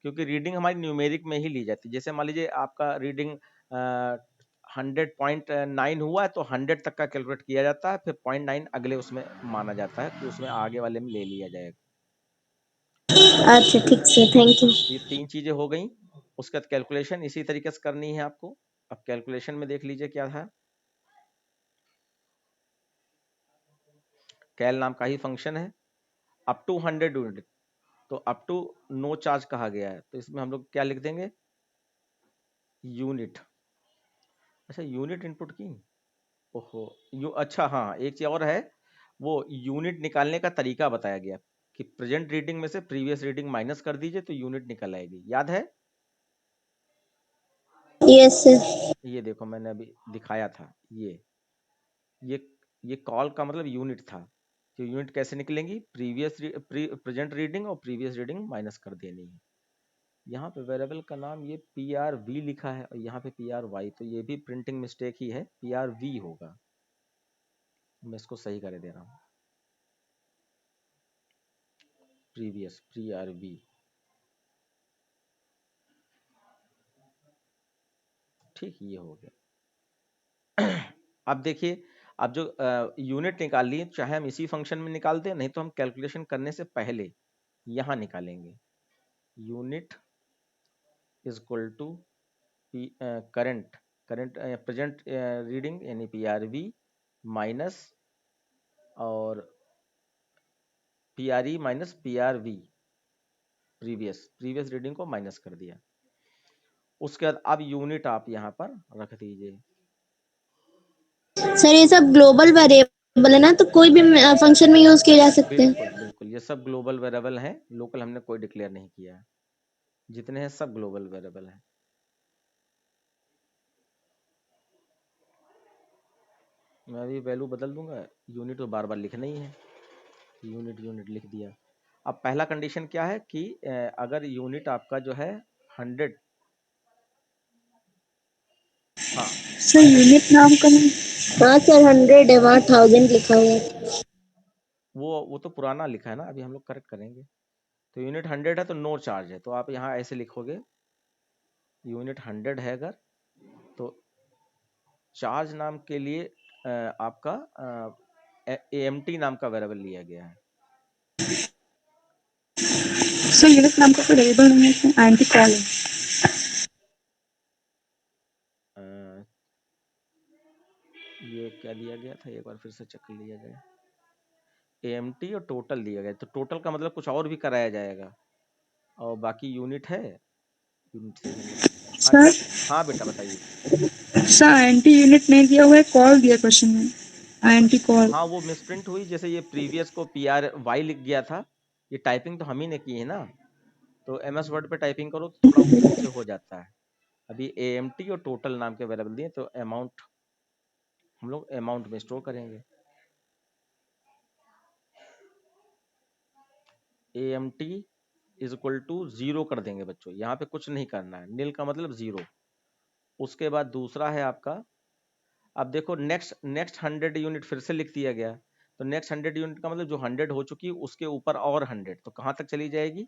क्योंकि रीडिंग हमारी न्यूमेरिक में ही ली जाती है। जैसे मान लीजिए आपका रीडिंग 100.9 हुआ है तो 100 तक का कैलकुलेट किया जाता है, फिर 0.9 अगले उसमें माना जाता है कि उसमें आगे वाले में ले लिया जाएगा। अच्छा ठीक सर, थैंक यू। ये 3 चीजें हो गई। उसके बाद कैलकुलेशन इसी तरीके से करनी है आपको। अब कैलकुलेशन में देख लीजिए क्या था। कैल नाम का ही फंक्शन है, अप टू 100 यूनिट, तो अप टू नो चार्ज कहा गया है, तो इसमें हम लोग क्या लिख देंगे, यूनिट। अच्छा यूनिट इनपुट की, ओहो अच्छा हाँ, एक चीज और है, वो यूनिट निकालने का तरीका बताया गया कि प्रेजेंट रीडिंग में से प्रीवियस रीडिंग माइनस कर दीजिए तो यूनिट निकल आएगी, याद है? Yes sir. ये देखो मैंने अभी दिखाया था, ये ये कॉल का मतलब यूनिट था। तो यूनिट कैसे निकलेंगी, प्रेजेंट रीडिंग और प्रीवियस रीडिंग माइनस कर देनी है। यहाँ पे वेरिएबल का नाम ये PRV लिखा है और यहाँ पे PRY, तो ये भी प्रिंटिंग मिस्टेक ही है, PRV होगा। मैं इसको सही कर दे रहा हूँ, प्रीवियस PRV, ठीक ये हो गया। अब देखिए, अब जो यूनिट निकाल लिए, चाहे हम इसी फंक्शन में निकाल दें, नहीं तो हम कैलकुलेशन करने से पहले यहाँ निकालेंगे। Unit is equal to current present reading यानी PRV माइनस और PRE minus PRV, previous reading को माइनस कर दिया। उसके बाद अब यूनिट आप यहाँ पर रख दीजिए। सर ये सब ग्लोबल वेरिएबल है ना, तो कोई भी फंक्शन में यूज किए जा सकते हैं। बिल्कुल बिल्कुल, ये सब ग्लोबल वेरिएबल हैं, लोकल हमने कोई डिक्लेयर नहीं किया है, जितने हैं सब ग्लोबल वेरिएबल हैं। मैं अभी वैल्यू बदल दूंगा, यूनिट तो बार बार लिखना ही है, यूनिट लिख दिया। अब पहला कंडीशन क्या है कि अगर यूनिट आपका जो है 100, हाँ सर यूनिट नाम का नहीं। हाँ सर 100 है, वहाँ 1000 लिखा हुआ है। वो तो पुराना लिखा है ना, अभी हम लोग करेक्ट करेंगे। तो यूनिट 100 है तो नो चार्ज है, तो आप यहाँ ऐसे लिखोगे, यूनिट 100 है अगर, तो चार्ज नाम के लिए आपका AMT नाम का वेरिएबल लिया गया है। सर यूनिट नाम का कोई वेरिएबल नहीं है, इसमें INT कॉल है। अ, ये क्या दिया गया था, एक बार फिर से चेक कर लिया जाए। AMT और टोटल दिया गया, तो टोटल का मतलब कुछ और भी कराया जाएगा, और बाकी यूनिट है, यूनिट से ही हम लोग। हाँ सर क्या, हाँ बेटा बताइए। सर INT यूनिट नहीं दिया हुआ है, कॉल दिया क्वेश्चन में, INT कॉल। हाँ वो मिसप्रिंट हुई, जैसे ये प्रीवियस को PRY लिख गया था, ये टाइपिंग तो हम ही ने की है ना, तो MS वर्ड पे टाइपिंग करो तो थोड़ा ऊपर नीचे हो जाता है। अभी AMT और टोटल नाम के वेरिएबल दिए, तो अमाउंट हम लोग अमाउंट में स्टोर करेंगे। AMT इज इक्वल टू 0 कर देंगे बच्चों, यहाँ पे कुछ नहीं करना है, नील का मतलब 0। उसके बाद दूसरा है आपका, अब देखो नेक्स्ट 100 यूनिट फिर से लिख दिया गया, तो नेक्स्ट 100 यूनिट का मतलब जो 100 हो चुकी है उसके ऊपर और 100, तो कहाँ तक चली जाएगी,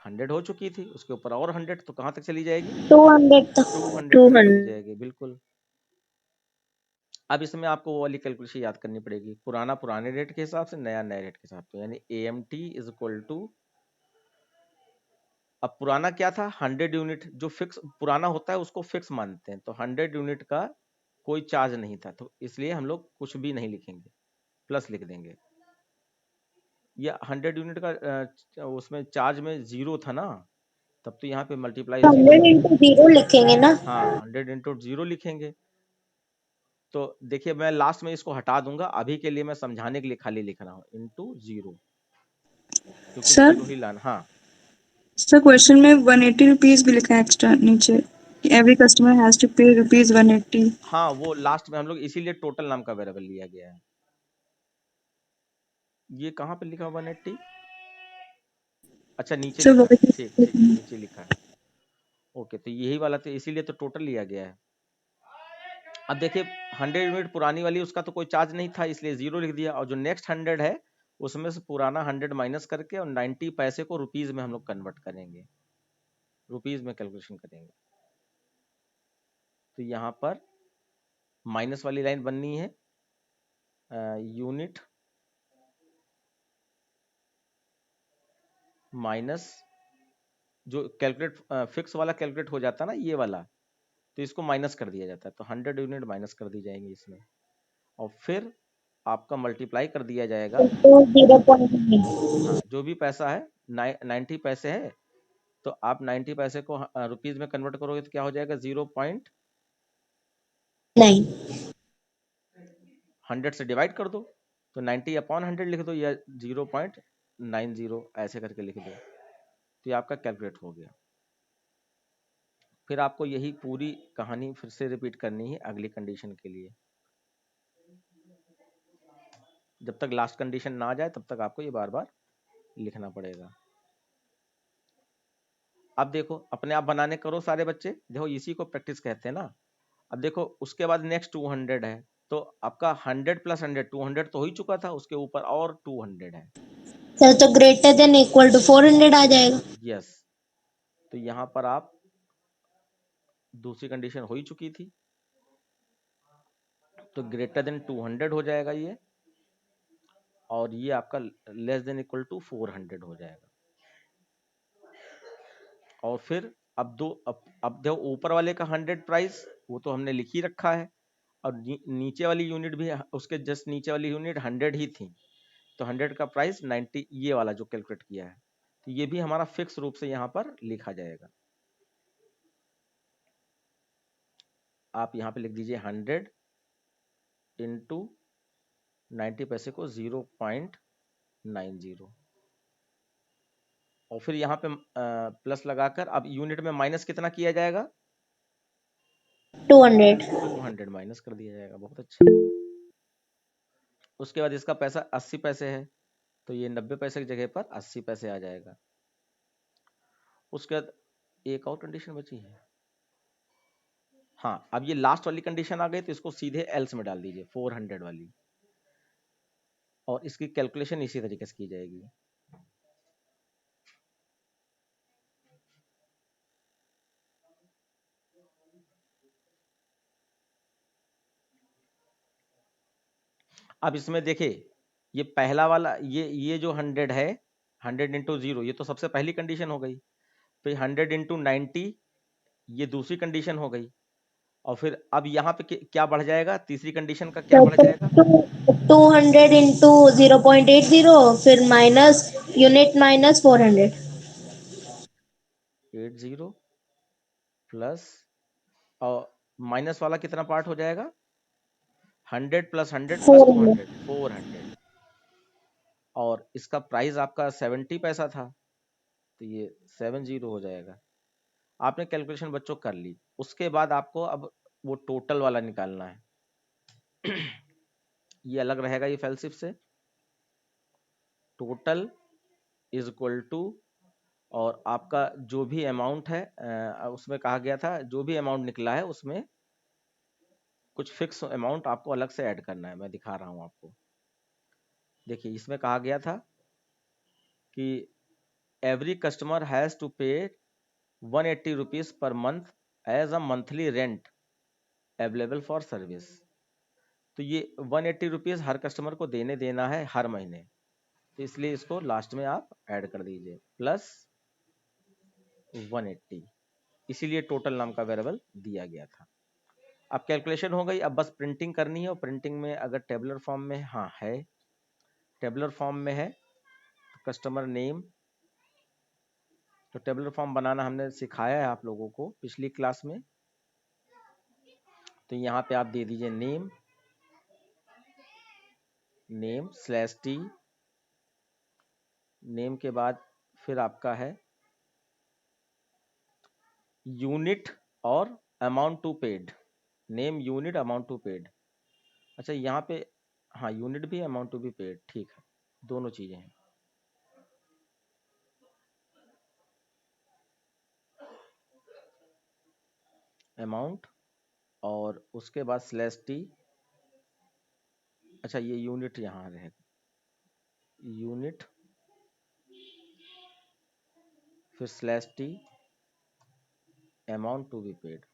100 हो चुकी थी, उसके ऊपर और 100, तो कहाँ तक चली जाएगी, 200 तक। 200 तक चली जाएगी, बिल्कुल। अब इसमें आपको वो वाली कैलकुलेशन याद करनी पड़ेगी, पुराना पुराने रेट के हिसाब से, नया नए रेट के हिसाब से, यानी AMT इज इक्वल टू, अब पुराना क्या था 100 यूनिट, जो फिक्स पुराना होता है उसको फिक्स मानते हैं, तो 100 यूनिट का कोई चार्ज नहीं था, तो इसलिए हम लोग कुछ भी नहीं लिखेंगे, प्लस लिख देंगे। या 100 यूनिट का उसमें चार्ज में 0 था ना, तब तो यहाँ पे मल्टीप्लाई 0, 100 into 0 लिखेंगे ना। हाँ 100 इंटू 0 लिखेंगे। तो देखिए मैं लास्ट में इसको हटा दूंगा, अभी के लिए मैं समझाने के लिए खाली लिख रहा हूँ इंटू 0, क्योंकि सर 0 ही लाना। हाँ सर क्वेश्चन में 180 रुपीज भी लिखा है एक्स्ट्रा नीचे, एवरी कस्टमर हैज टू पे ₹180। हाँ, वो लास्ट में हम लोग इसीलिए टोटल नाम का वेरिएबल लिया गया है। ये कहाँ पे लिखा 180? अच्छा नीचे सर लिखा वो है, ठीक ठीक नीचे लिखा है। ओके, तो यही वाला, तो इसीलिए तो टोटल लिया गया है। अब देखिए 100 यूनिट पुरानी वाली, उसका तो कोई चार्ज नहीं था इसलिए 0 लिख दिया, और जो नेक्स्ट 100 है उसमें से पुराना 100 माइनस करके और 90 पैसे को रुपीज में हम लोग कन्वर्ट करेंगे, रुपीज में कैलकुलेशन करेंगे। तो यहाँ पर माइनस वाली लाइन बननी है, यूनिट माइनस जो कैलकुलेट फिक्स वाला कैलकुलेट हो जाता है ना ये वाला, तो इसको माइनस कर दिया जाता है, तो 100 यूनिट माइनस कर दी जाएंगी इसमें, और फिर आपका मल्टीप्लाई कर दिया जाएगा। तो 0.9। हाँ जो भी पैसा है 90 पैसे है, तो आप 90 पैसे को रुपीज में कन्वर्ट करोगे तो क्या हो जाएगा, 0.100 से डिवाइड कर दो, तो 90 अपॉन 100 लिख दो, या 0.90 ऐसे करके लिख दो, तो ये आपका कैलकुलेट हो गया। फिर आपको यही पूरी कहानी फिर से रिपीट करनी है अगली कंडीशन के लिए। जब तक लास्ट कंडीशन ना आ जाए तब तक आपको ये बार बार लिखना पड़ेगा। अब देखो अपने आप बनाने करो सारे बच्चे, देखो इसी को प्रैक्टिस कहते हैं ना। अब देखो उसके बाद नेक्स्ट 200 है, तो आपका 100 प्लस 100 200 तो हो ही चुका था, उसके ऊपर और 200 है। सर तो ग्रेटर देन इक्वल टू 400 आ जाएगा। यस, तो यहाँ पर आप दूसरी कंडीशन हो ही चुकी थी, तो ग्रेटर देन 200 हो जाएगा ये, और ये आपका लेस देन इक्वल टू 400 हो जाएगा। और फिर अब देखो ऊपर वाले का 100 प्राइस वो तो हमने लिख ही रखा है, और नीचे वाली यूनिट भी उसके जस्ट नीचे वाली यूनिट 100 ही थी, तो 100 का प्राइस 90 ये वाला जो कैलकुलेट किया है, तो ये भी हमारा फिक्स रूप से यहाँ पर लिखा जाएगा। आप यहाँ पे लिख दीजिए 100 इंटू 90 पैसे को 0.90, और फिर यहाँ पे प्लस लगाकर अब यूनिट में माइनस कितना किया जाएगा, 200 माइनस कर दिया जाएगा। बहुत अच्छा। उसके बाद इसका पैसा 80 पैसे है, तो ये 90 पैसे की जगह पर 80 पैसे आ जाएगा। उसके बाद एक और कंडीशन बची है, हाँ अब ये लास्ट वाली कंडीशन आ गई, तो इसको सीधे एल्स में डाल दीजिए 400 वाली, और इसकी कैलकुलेशन इसी तरीके से की जाएगी। अब इसमें देखिए ये पहला वाला ये जो 100 है, 100 इंटू 0 ये तो सबसे पहली कंडीशन हो गई, फिर 100 इंटू 90 ये दूसरी कंडीशन हो गई, और फिर अब यहाँ पे क्या बढ़ जाएगा, तीसरी कंडीशन का क्या बढ़ जाएगा, 200 इंटू 0.80 फिर माइनस यूनिट माइनस 400। 80 प्लस, और माइनस वाला कितना पार्ट हो जाएगा, 100 प्लस 100 प्लस 200 400, और इसका प्राइस आपका 70 पैसा था, तो ये 70 हो जाएगा। आपने कैलकुलेशन बच्चों कर ली, उसके बाद आपको अब वो टोटल वाला निकालना है। ये अलग रहेगा ये फेलसिफ से, टोटल इज इक्वल टू, और आपका जो भी अमाउंट है उसमें कहा गया था जो भी अमाउंट निकला है उसमें कुछ फिक्स अमाउंट आपको अलग से ऐड करना है, मैं दिखा रहा हूं आपको। देखिए इसमें कहा गया था कि एवरी कस्टमर हैज टू पे 180 rupees per month as a monthly rent available for service. तो ये 180 रुपीज हर कस्टमर को देना है हर महीने, तो इसलिए इसको लास्ट में आप ऐड कर दीजिए प्लस 180, इसीलिए टोटल नाम का वेरिएबल दिया गया था। अब कैलकुलेशन हो गई, अब बस प्रिंटिंग करनी है, और प्रिंटिंग में अगर टेबुलर फॉर्म में, हाँ है टेबुलर फॉर्म में है, तो कस्टमर नेम, तो टेबुलर फॉर्म बनाना हमने सिखाया है आप लोगों को पिछली क्लास में। तो यहाँ पे आप दे दीजिए नेम स्लैश टी, नेम के बाद फिर आपका है यूनिट और amount to paid, name unit amount to paid. अच्छा यहाँ पे हाँ यूनिट भी अमाउंट टू बी पेड, ठीक है दोनों चीजें हैं। अमाउंट और उसके बाद स्लैश टी, अच्छा ये यूनिट यहाँ रहेगा, यूनिट फिर slash t amount to be paid.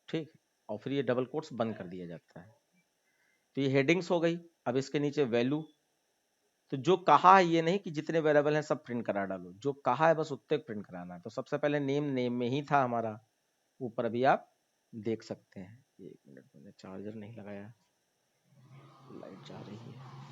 ठीक, और फिर ये डबल कोट्स बंद कर दिया जाता है। तो ये हेडिंग्स हो गई। अब इसके नीचे वैल्यू, तो जो कहा है ये नहीं कि जितने वेरिएबल हैं सब प्रिंट करा डालो, जो कहा है बस उतने प्रिंट कराना है। तो सबसे पहले नेम, नेम में ही था हमारा, ऊपर भी आप देख सकते हैं। 1 मिनट, मैंने चार्जर नहीं लगाया, लाइट जा रही है।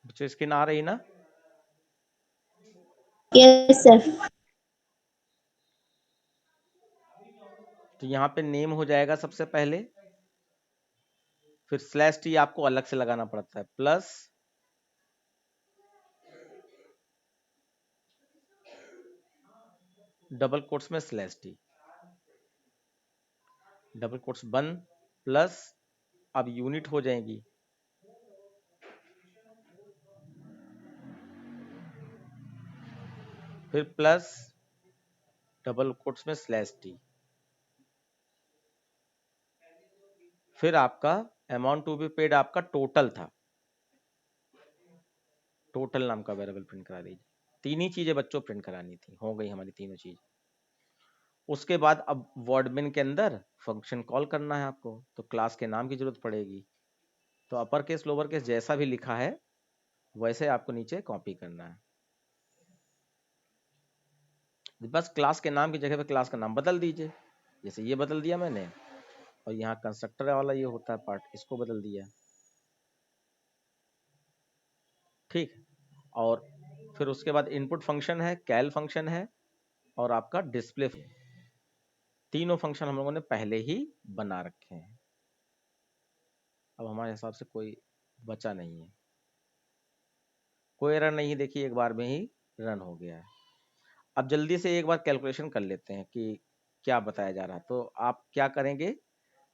बच्चों स्क्रीन आ रही ना? Yes sir. तो यहाँ पे नेम हो जाएगा सबसे पहले, फिर स्लैश टी आपको अलग से लगाना पड़ता है, प्लस डबल कोट्स में स्लैश टी, डबल कोट्स बंद, प्लस अब यूनिट हो जाएगी, फिर प्लस डबल कोट्स में स्लैश टी, फिर आपका अमाउंट टू बी पेड आपका टोटल था, टोटल नाम का वेरिएबल प्रिंट करा दीजिए। तीन ही चीजें बच्चों प्रिंट करानी थी, हो गई हमारी तीनों चीज। उसके बाद अब वर्डबिन के अंदर फंक्शन कॉल करना है आपको, तो क्लास के नाम की जरूरत पड़ेगी। तो अपर केस लोअर केस जैसा भी लिखा है वैसे आपको नीचे कॉपी करना है, बस क्लास के नाम की जगह पे क्लास का नाम बदल दीजिए, जैसे ये बदल दिया मैंने, और यहाँ कंस्ट्रक्टर वाला ये होता है पार्ट, इसको बदल दिया। ठीक, और फिर उसके बाद इनपुट फंक्शन है, कैल फंक्शन है, और आपका डिस्प्ले। तीनों फंक्शन हम लोगों ने पहले ही बना रखे हैं। अब हमारे हिसाब से कोई बचा नहीं है, कोई एरर नहीं है, देखिए एक बार में ही रन हो गया है। अब जल्दी से एक बार कैलकुलेशन कर लेते हैं कि क्या बताया जा रहा है। तो आप क्या करेंगे,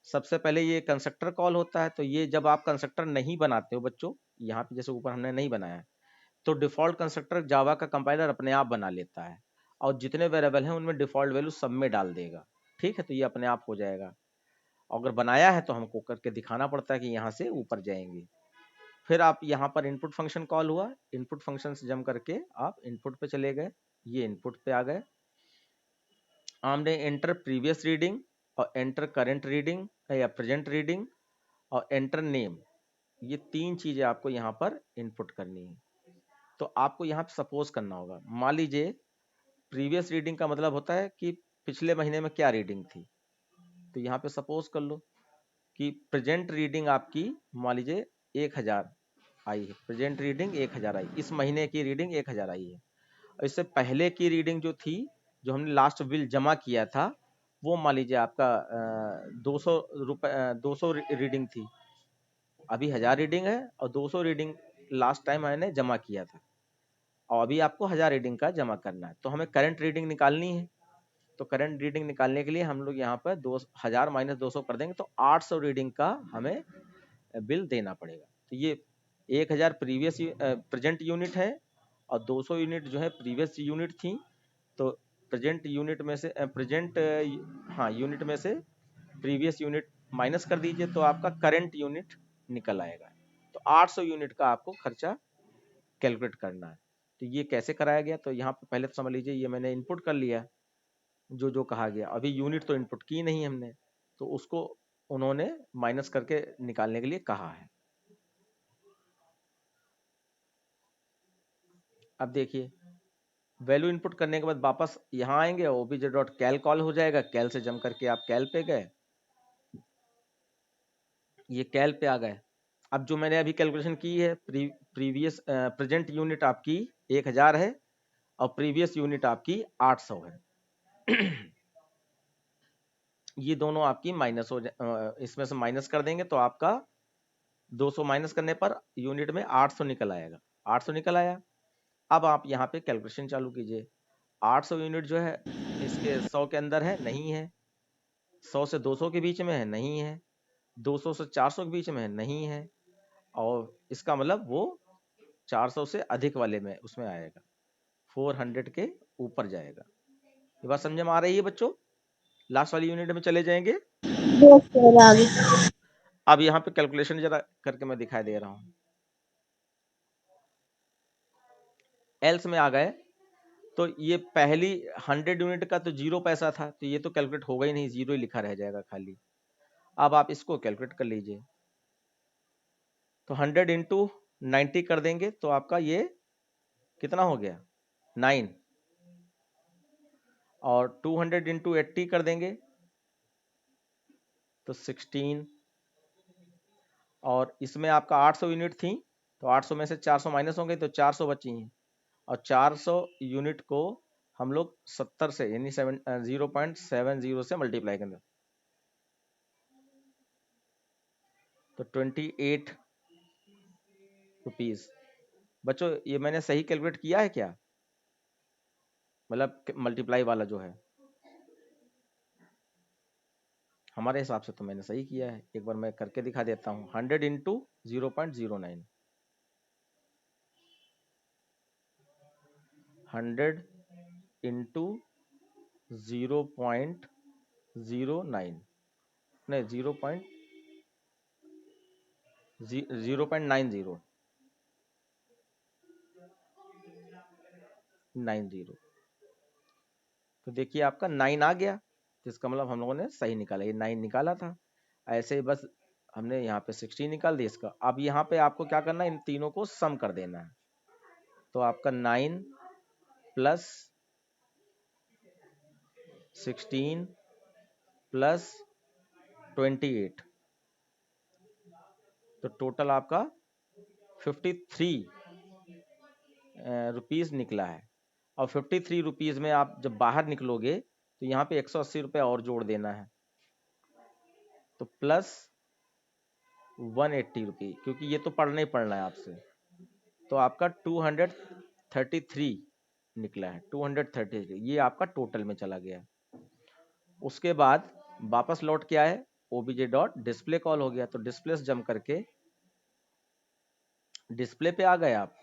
सबसे पहले ये कंस्ट्रक्टर कॉल होता है, तो ये जब आप कंस्ट्रक्टर नहीं बनाते हो बच्चों, यहाँ पे जैसे ऊपर हमने नहीं बनाया, तो डिफॉल्ट कंस्ट्रक्टर जावा का कंपाइलर अपने आप बना लेता है, और जितने वेरिएबल हैं उनमें डिफॉल्ट वैल्यू सब में डाल देगा। ठीक है, तो ये अपने आप हो जाएगा। अगर बनाया है तो हमको करके दिखाना पड़ता है कि यहाँ से ऊपर जाएंगे। फिर आप यहाँ पर इनपुट फंक्शन कॉल हुआ, इनपुट फंक्शन से जम करके आप इनपुट पे चले गए, ये इनपुट पे आ गए। हमने एंटर प्रीवियस रीडिंग और एंटर करंट रीडिंग या प्रेजेंट रीडिंग और एंटर नेम, ये तीन चीजें आपको यहाँ पर इनपुट करनी है। तो आपको यहाँ पे सपोज करना होगा, मान लीजिए प्रीवियस रीडिंग का मतलब होता है कि पिछले महीने में क्या रीडिंग थी। तो यहाँ पे सपोज कर लो कि प्रेजेंट रीडिंग आपकी मान लीजिए 1000 आई है, प्रेजेंट रीडिंग 1000 आई, इस महीने की रीडिंग 1000 आई है। और इससे पहले की रीडिंग जो थी, जो हमने लास्ट बिल जमा किया था, वो मान लीजिए आपका 200 रीडिंग थी। अभी 1000 रीडिंग है और 200 रीडिंग लास्ट टाइम मैंने जमा किया था, और अभी आपको 1000 रीडिंग का जमा करना है। तो हमें करंट रीडिंग निकालनी है। तो करंट रीडिंग निकालने के लिए हम लोग यहाँ पर 1000 माइनस 200 कर देंगे, तो 800 रीडिंग का हमें बिल देना पड़ेगा। तो ये 1000 प्रीवियस प्रेजेंट यूनिट है, और 200 यूनिट जो है प्रीवियस यूनिट थी। तो प्रेजेंट यूनिट में से हाँ यूनिट में से प्रीवियस यूनिट माइनस कर दीजिए, तो आपका करंट यूनिट निकल आएगा। तो 800 यूनिट का आपको खर्चा कैलकुलेट करना है। तो ये कैसे कराया गया, तो यहाँ पे पहले तो समझ लीजिए ये मैंने इनपुट कर लिया जो जो कहा गया। अभी यूनिट तो इनपुट की नहीं हमने, तो उसको उन्होंने माइनस करके निकालने के लिए कहा है। अब देखिए वैल्यू इनपुट करने के बाद वापस यहाँ आएंगे, ओबीजे डॉट कैल कॉल हो जाएगा, कैल से जम करके आप कैल पे गए, ये कैल पे आ गए। अब जो मैंने अभी कैलकुलेशन की है, प्रीवियस प्रेजेंट यूनिट आपकी 1000 है और प्रीवियस यूनिट आपकी 800 है। ये दोनों आपकी माइनस हो इसमें से माइनस कर देंगे तो आपका 200 माइनस करने पर यूनिट में 800 निकल आएगा। 800 निकल आया। अब आप यहाँ पे कैलकुलेशन चालू कीजिए। 800 यूनिट जो है इसके 100 के अंदर है, नहीं है। 100 से 200 के बीच में है, नहीं है। 200 से 400 के बीच में है, नहीं है। और इसका मतलब वो 400 से अधिक वाले में उसमें आएगा, 400 के ऊपर जाएगा। ये बात समझ में आ रही है बच्चों? लास्ट वाली यूनिट में चले जाएंगे। यस सर, आगे। अब यहाँ पे कैलकुलेशन जरा करके मैं दिखाई दे रहा हूँ। एल्स में आ गए तो ये पहली 100 यूनिट का तो 0 पैसा था, तो ये तो कैलकुलेट होगा ही नहीं, 0 ही लिखा रह जाएगा खाली। अब आप इसको कैलकुलेट कर लीजिए। तो 100 इंटू 90 कर देंगे तो आपका ये कितना हो गया, 9। और 200 इंटू 80 कर देंगे तो 16। और इसमें आपका 800 यूनिट थी, तो 800 में से 400 माइनस हो गई तो 400 बची हैं। और 400 यूनिट को हम लोग 70 से यानी 0.70 से मल्टीप्लाई करेंगे तो 28 रुपीज। बच्चों ये मैंने सही कैलकुलेट किया है क्या? मतलब मल्टीप्लाई वाला जो है, हमारे हिसाब से तो मैंने सही किया है। एक बार मैं करके दिखा देता हूँ। 100 इंटू 0.09, 100 इंटू 0.09 नहीं 0.90 तो देखिए आपका 9 आ गया। तो इसका मतलब हम लोगों ने सही निकाला, ये 9 निकाला था। ऐसे ही बस हमने यहाँ पे 16 निकाल दिया इसका। अब यहाँ पे आपको क्या करना है, इन तीनों को सम कर देना है। तो आपका 9 प्लस 16 प्लस 28 तो टोटल आपका 53 रुपीज़ निकला है। और 53 रुपीज़ में आप जब बाहर निकलोगे तो यहाँ पे 180 रुपये और जोड़ देना है, तो प्लस 180 रुपये, क्योंकि ये तो पढ़ना ही पढ़ना है आपसे। तो आपका 233 निकला है, 233 ये आपका टोटल में चला गया। उसके बाद वापस लौट के आए, ओबीजे डॉट डिस्प्ले कॉल हो गया, तो डिस्प्ले से जम करके डिस्प्ले पे आ गए आप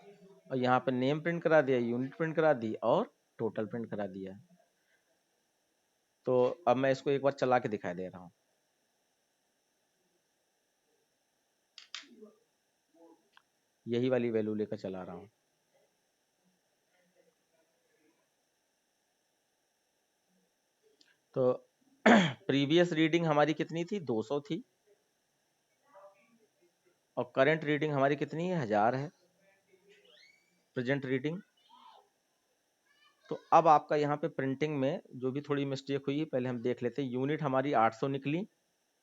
और यहाँ पे नेम प्रिंट करा दिया, यूनिट प्रिंट करा दी और टोटल प्रिंट करा दिया। तो अब मैं इसको एक बार चला के दिखाई दे रहा हूँ। यही वाली वैल्यू लेकर चला रहा हूँ। तो प्रीवियस रीडिंग हमारी कितनी थी, 200 थी। और करंट रीडिंग हमारी कितनी है, 1000 है प्रेजेंट रीडिंग। तो अब आपका यहाँ पे प्रिंटिंग में जो भी थोड़ी मिस्टेक हुई है पहले हम देख लेते हैं। यूनिट हमारी 800 निकली,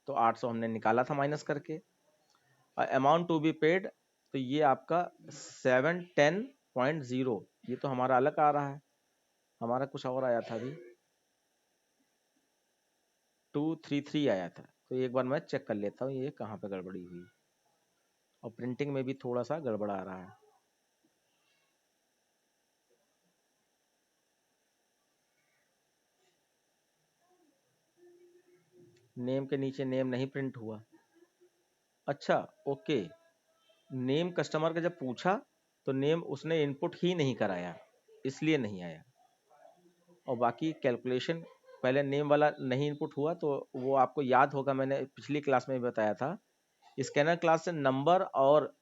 तो 800 हमने निकाला था माइनस करके। और अमाउंट टू बी पेड, तो ये आपका 710.0, ये तो हमारा अलग आ रहा है, हमारा कुछ और आया था अभी 233 आया था। तो एक बार मैं चेक कर लेता हूँ ये कहाँ पे गड़बड़ी हुई। और प्रिंटिंग में भी थोड़ा सा गड़बड़ आ रहा है। नेम के नीचे नेम नहीं प्रिंट हुआ। अच्छा ओके, नेम कस्टमर का जब पूछा तो नेम उसने इनपुट ही नहीं कराया, इसलिए नहीं आया। और बाकी कैलकुलेशन पहले नेम वाला नहीं इनपुट हुआ, तो वो आपको याद होगा मैंने पिछली क्लास में भी बताया था। स्कैनर क्लास से नंबर और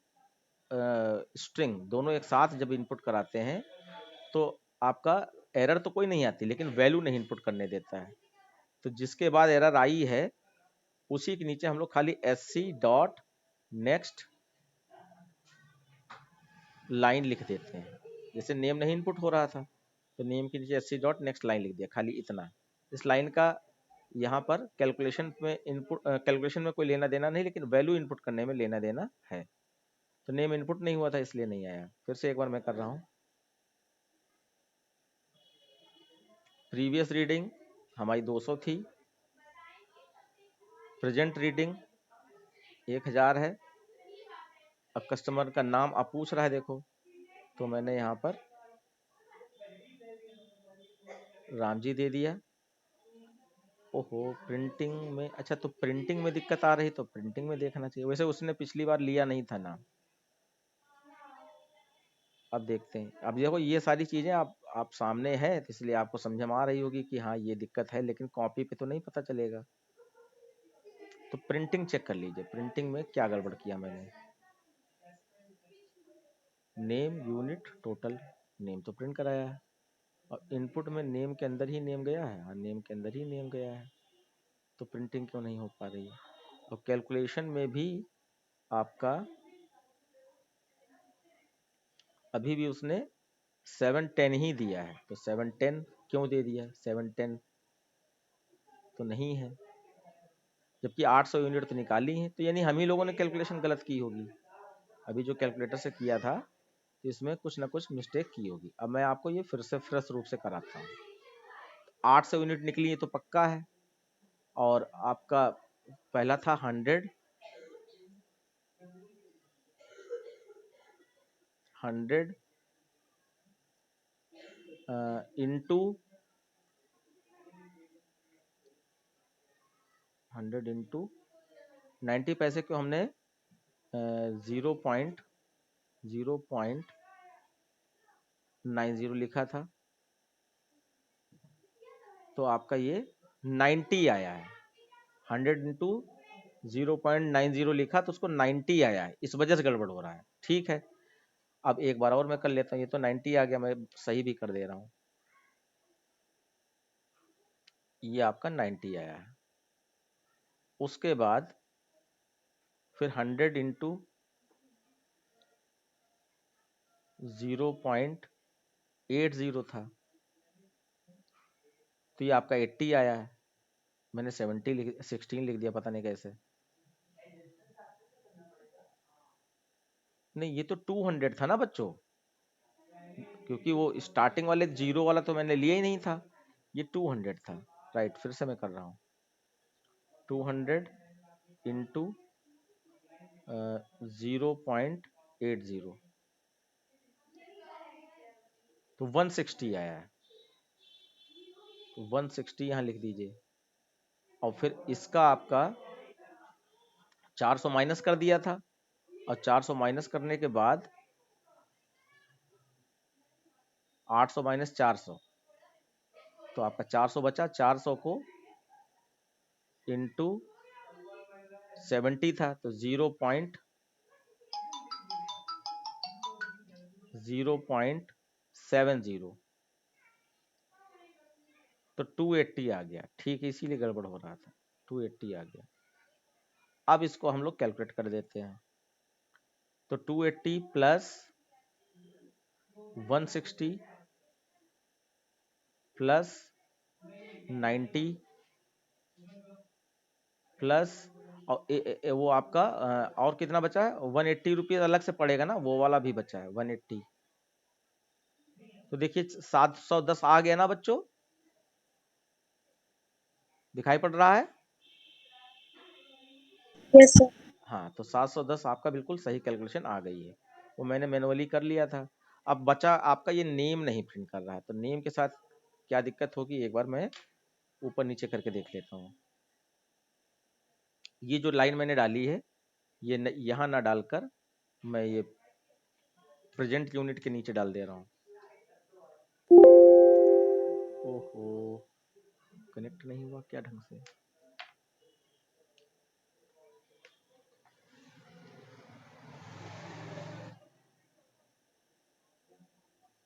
स्ट्रिंग दोनों एक साथ जब इनपुट कराते हैं तो आपका एरर तो कोई नहीं आती, लेकिन वैल्यू नहीं इनपुट करने देता है। तो जिसके बाद एरर आई है उसी के नीचे हम लोग खाली sc डॉट नेक्स्ट लाइन लिख देते हैं। जैसे नेम नहीं इनपुट हो रहा था तो नेम के नीचे एससी डॉट नेक्स्ट लाइन लिख दिया, खाली इतना। इस लाइन का यहाँ पर कैलकुलेशन में इनपुट, कैलकुलेशन में कोई लेना देना नहीं, लेकिन वैल्यू इनपुट करने में लेना देना है। तो नेम इनपुट नहीं हुआ था इसलिए नहीं आया। फिर से एक बार मैं कर रहा हूँ। प्रीवियस रीडिंग हमारी 200 थी, प्रेजेंट रीडिंग 1000 है। अब कस्टमर का नाम आप पूछ रहा है, देखो तो मैंने यहाँ पर राम जी दे दिया। ओहो, प्रिंटिंग में, अच्छा तो प्रिंटिंग में दिक्कत आ रही तो प्रिंटिंग में देखना चाहिए। वैसे उसने पिछली बार लिया नहीं था नाम। अब देखते हैं। अब देखो ये सारी चीजें आप सामने है, तो इसलिए आपको समझ में आ रही होगी कि हाँ ये दिक्कत है, लेकिन कॉपी पे तो नहीं पता चलेगा। तो प्रिंटिंग चेक कर लीजिए, प्रिंटिंग में क्या गड़बड़ किया मैंने। नेम यूनिट टोटल, नेम तो प्रिंट कराया है, और इनपुट में नेम के अंदर ही नेम गया है। हाँ, नेम के अंदर ही नेम गया है, तो प्रिंटिंग क्यों नहीं हो पा रही है। और कैलकुलेशन में भी आपका अभी भी उसने 710 ही दिया है, तो 710 क्यों दे दिया, 710 तो नहीं है, जबकि 800 यूनिट तो निकाली है। तो यानी हम ही लोगों ने कैलकुलेशन गलत की होगी। अभी जो कैलकुलेटर से किया था, तो इसमें कुछ ना कुछ मिस्टेक की होगी। अब मैं आपको ये फिर से फ्रेश रूप से कराता हूँ। 800 यूनिट निकली है तो पक्का है। और आपका पहला था 100 इंटू 100 इंटू 90 पैसे को हमने 0.90 लिखा था, तो आपका ये 90 आया है। 100 इंटू 0.90 लिखा तो उसको 90 आया है, इस वजह से गड़बड़ हो रहा है। ठीक है, अब एक बार और मैं कर लेता हूँ। ये तो 90 आ गया, मैं सही भी कर दे रहा हूँ। ये आपका 90 आया है। उसके बाद फिर 100 इंटू 0.80 था, तो ये आपका 80 आया है। मैंने 16 लिख दिया, पता नहीं कैसे। नहीं, ये तो 200 था ना बच्चों, क्योंकि वो स्टार्टिंग वाले जीरो वाला तो मैंने लिया ही नहीं था, ये 200 था। राइट, फिर से मैं कर रहा हूँ। 200 इंटू 0.80, तो 160 आया है। तो 160 यहाँ लिख दीजिए। और फिर इसका आपका 400 माइनस कर दिया था, और 400 माइनस करने के बाद 800 माइनस 400, तो आपका 400 बचा। 400 को इंटू 70 था, तो 0.70, तो 280 आ गया। ठीक है, इसीलिए गड़बड़ हो रहा था, 280 आ गया। अब इसको हम लोग कैलकुलेट कर देते हैं। तो 280 प्लस 160 प्लस 90 प्लस, और वो आपका और कितना बचा है, 180 रुपीज अलग से पड़ेगा ना, वो वाला भी बचा है 180। तो देखिए 710 आ गया ना बच्चों, दिखाई पड़ रहा है। Yes sir. हाँ, तो 710 आपका बिल्कुल सही कैलकुलेशन आ गई है, वो मैंने मैनुअली कर लिया था। अब बचा आपका ये नेम नहीं प्रिंट कर रहा है, तो नेम के साथ क्या दिक्कत होगी, एक बार मैं ऊपर नीचे करके देख लेता हूँ। ये जो लाइन मैंने डाली है, ये यहाँ ना डालकर मैं ये प्रेजेंट यूनिट के नीचे डाल दे रहा हूँ। ओहो, कनेक्ट नहीं हुआ क्या ढंग से।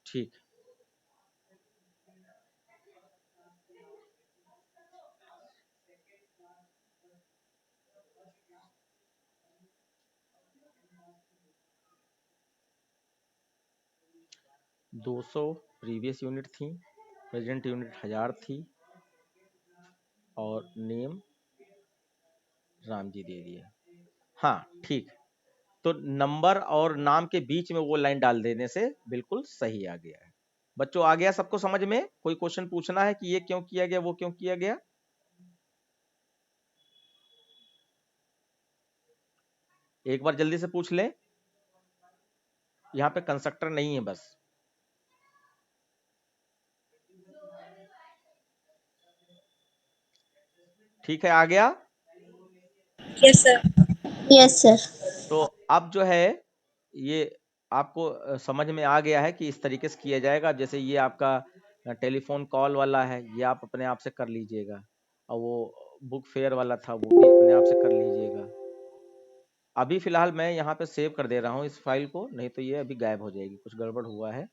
ठीक, 200 प्रीवियस यूनिट थी, प्रेजेंट यूनिट 1000 थी, और नेम राम जी दे दिया। हाँ ठीक, तो नंबर और नाम के बीच में वो लाइन डाल देने से बिल्कुल सही आ गया है। बच्चों आ गया सबको समझ में? कोई क्वेश्चन पूछना है कि ये क्यों किया गया, वो क्यों किया गया? एक बार जल्दी से पूछ ले, यहाँ पे कंस्ट्रक्टर नहीं है बस। ठीक है, आ गया? Yes, sir. Yes sir. तो अब जो है ये आपको समझ में आ गया है कि इस तरीके से किया जाएगा। जैसे ये आपका टेलीफोन कॉल वाला है, ये आप अपने आप से कर लीजिएगा, और वो बुक फेयर वाला था वो भी अपने आप से कर लीजिएगा। अभी फिलहाल मैं यहाँ पे सेव कर दे रहा हूँ इस फाइल को, नहीं तो ये अभी गायब हो जाएगी, कुछ गड़बड़ हुआ है।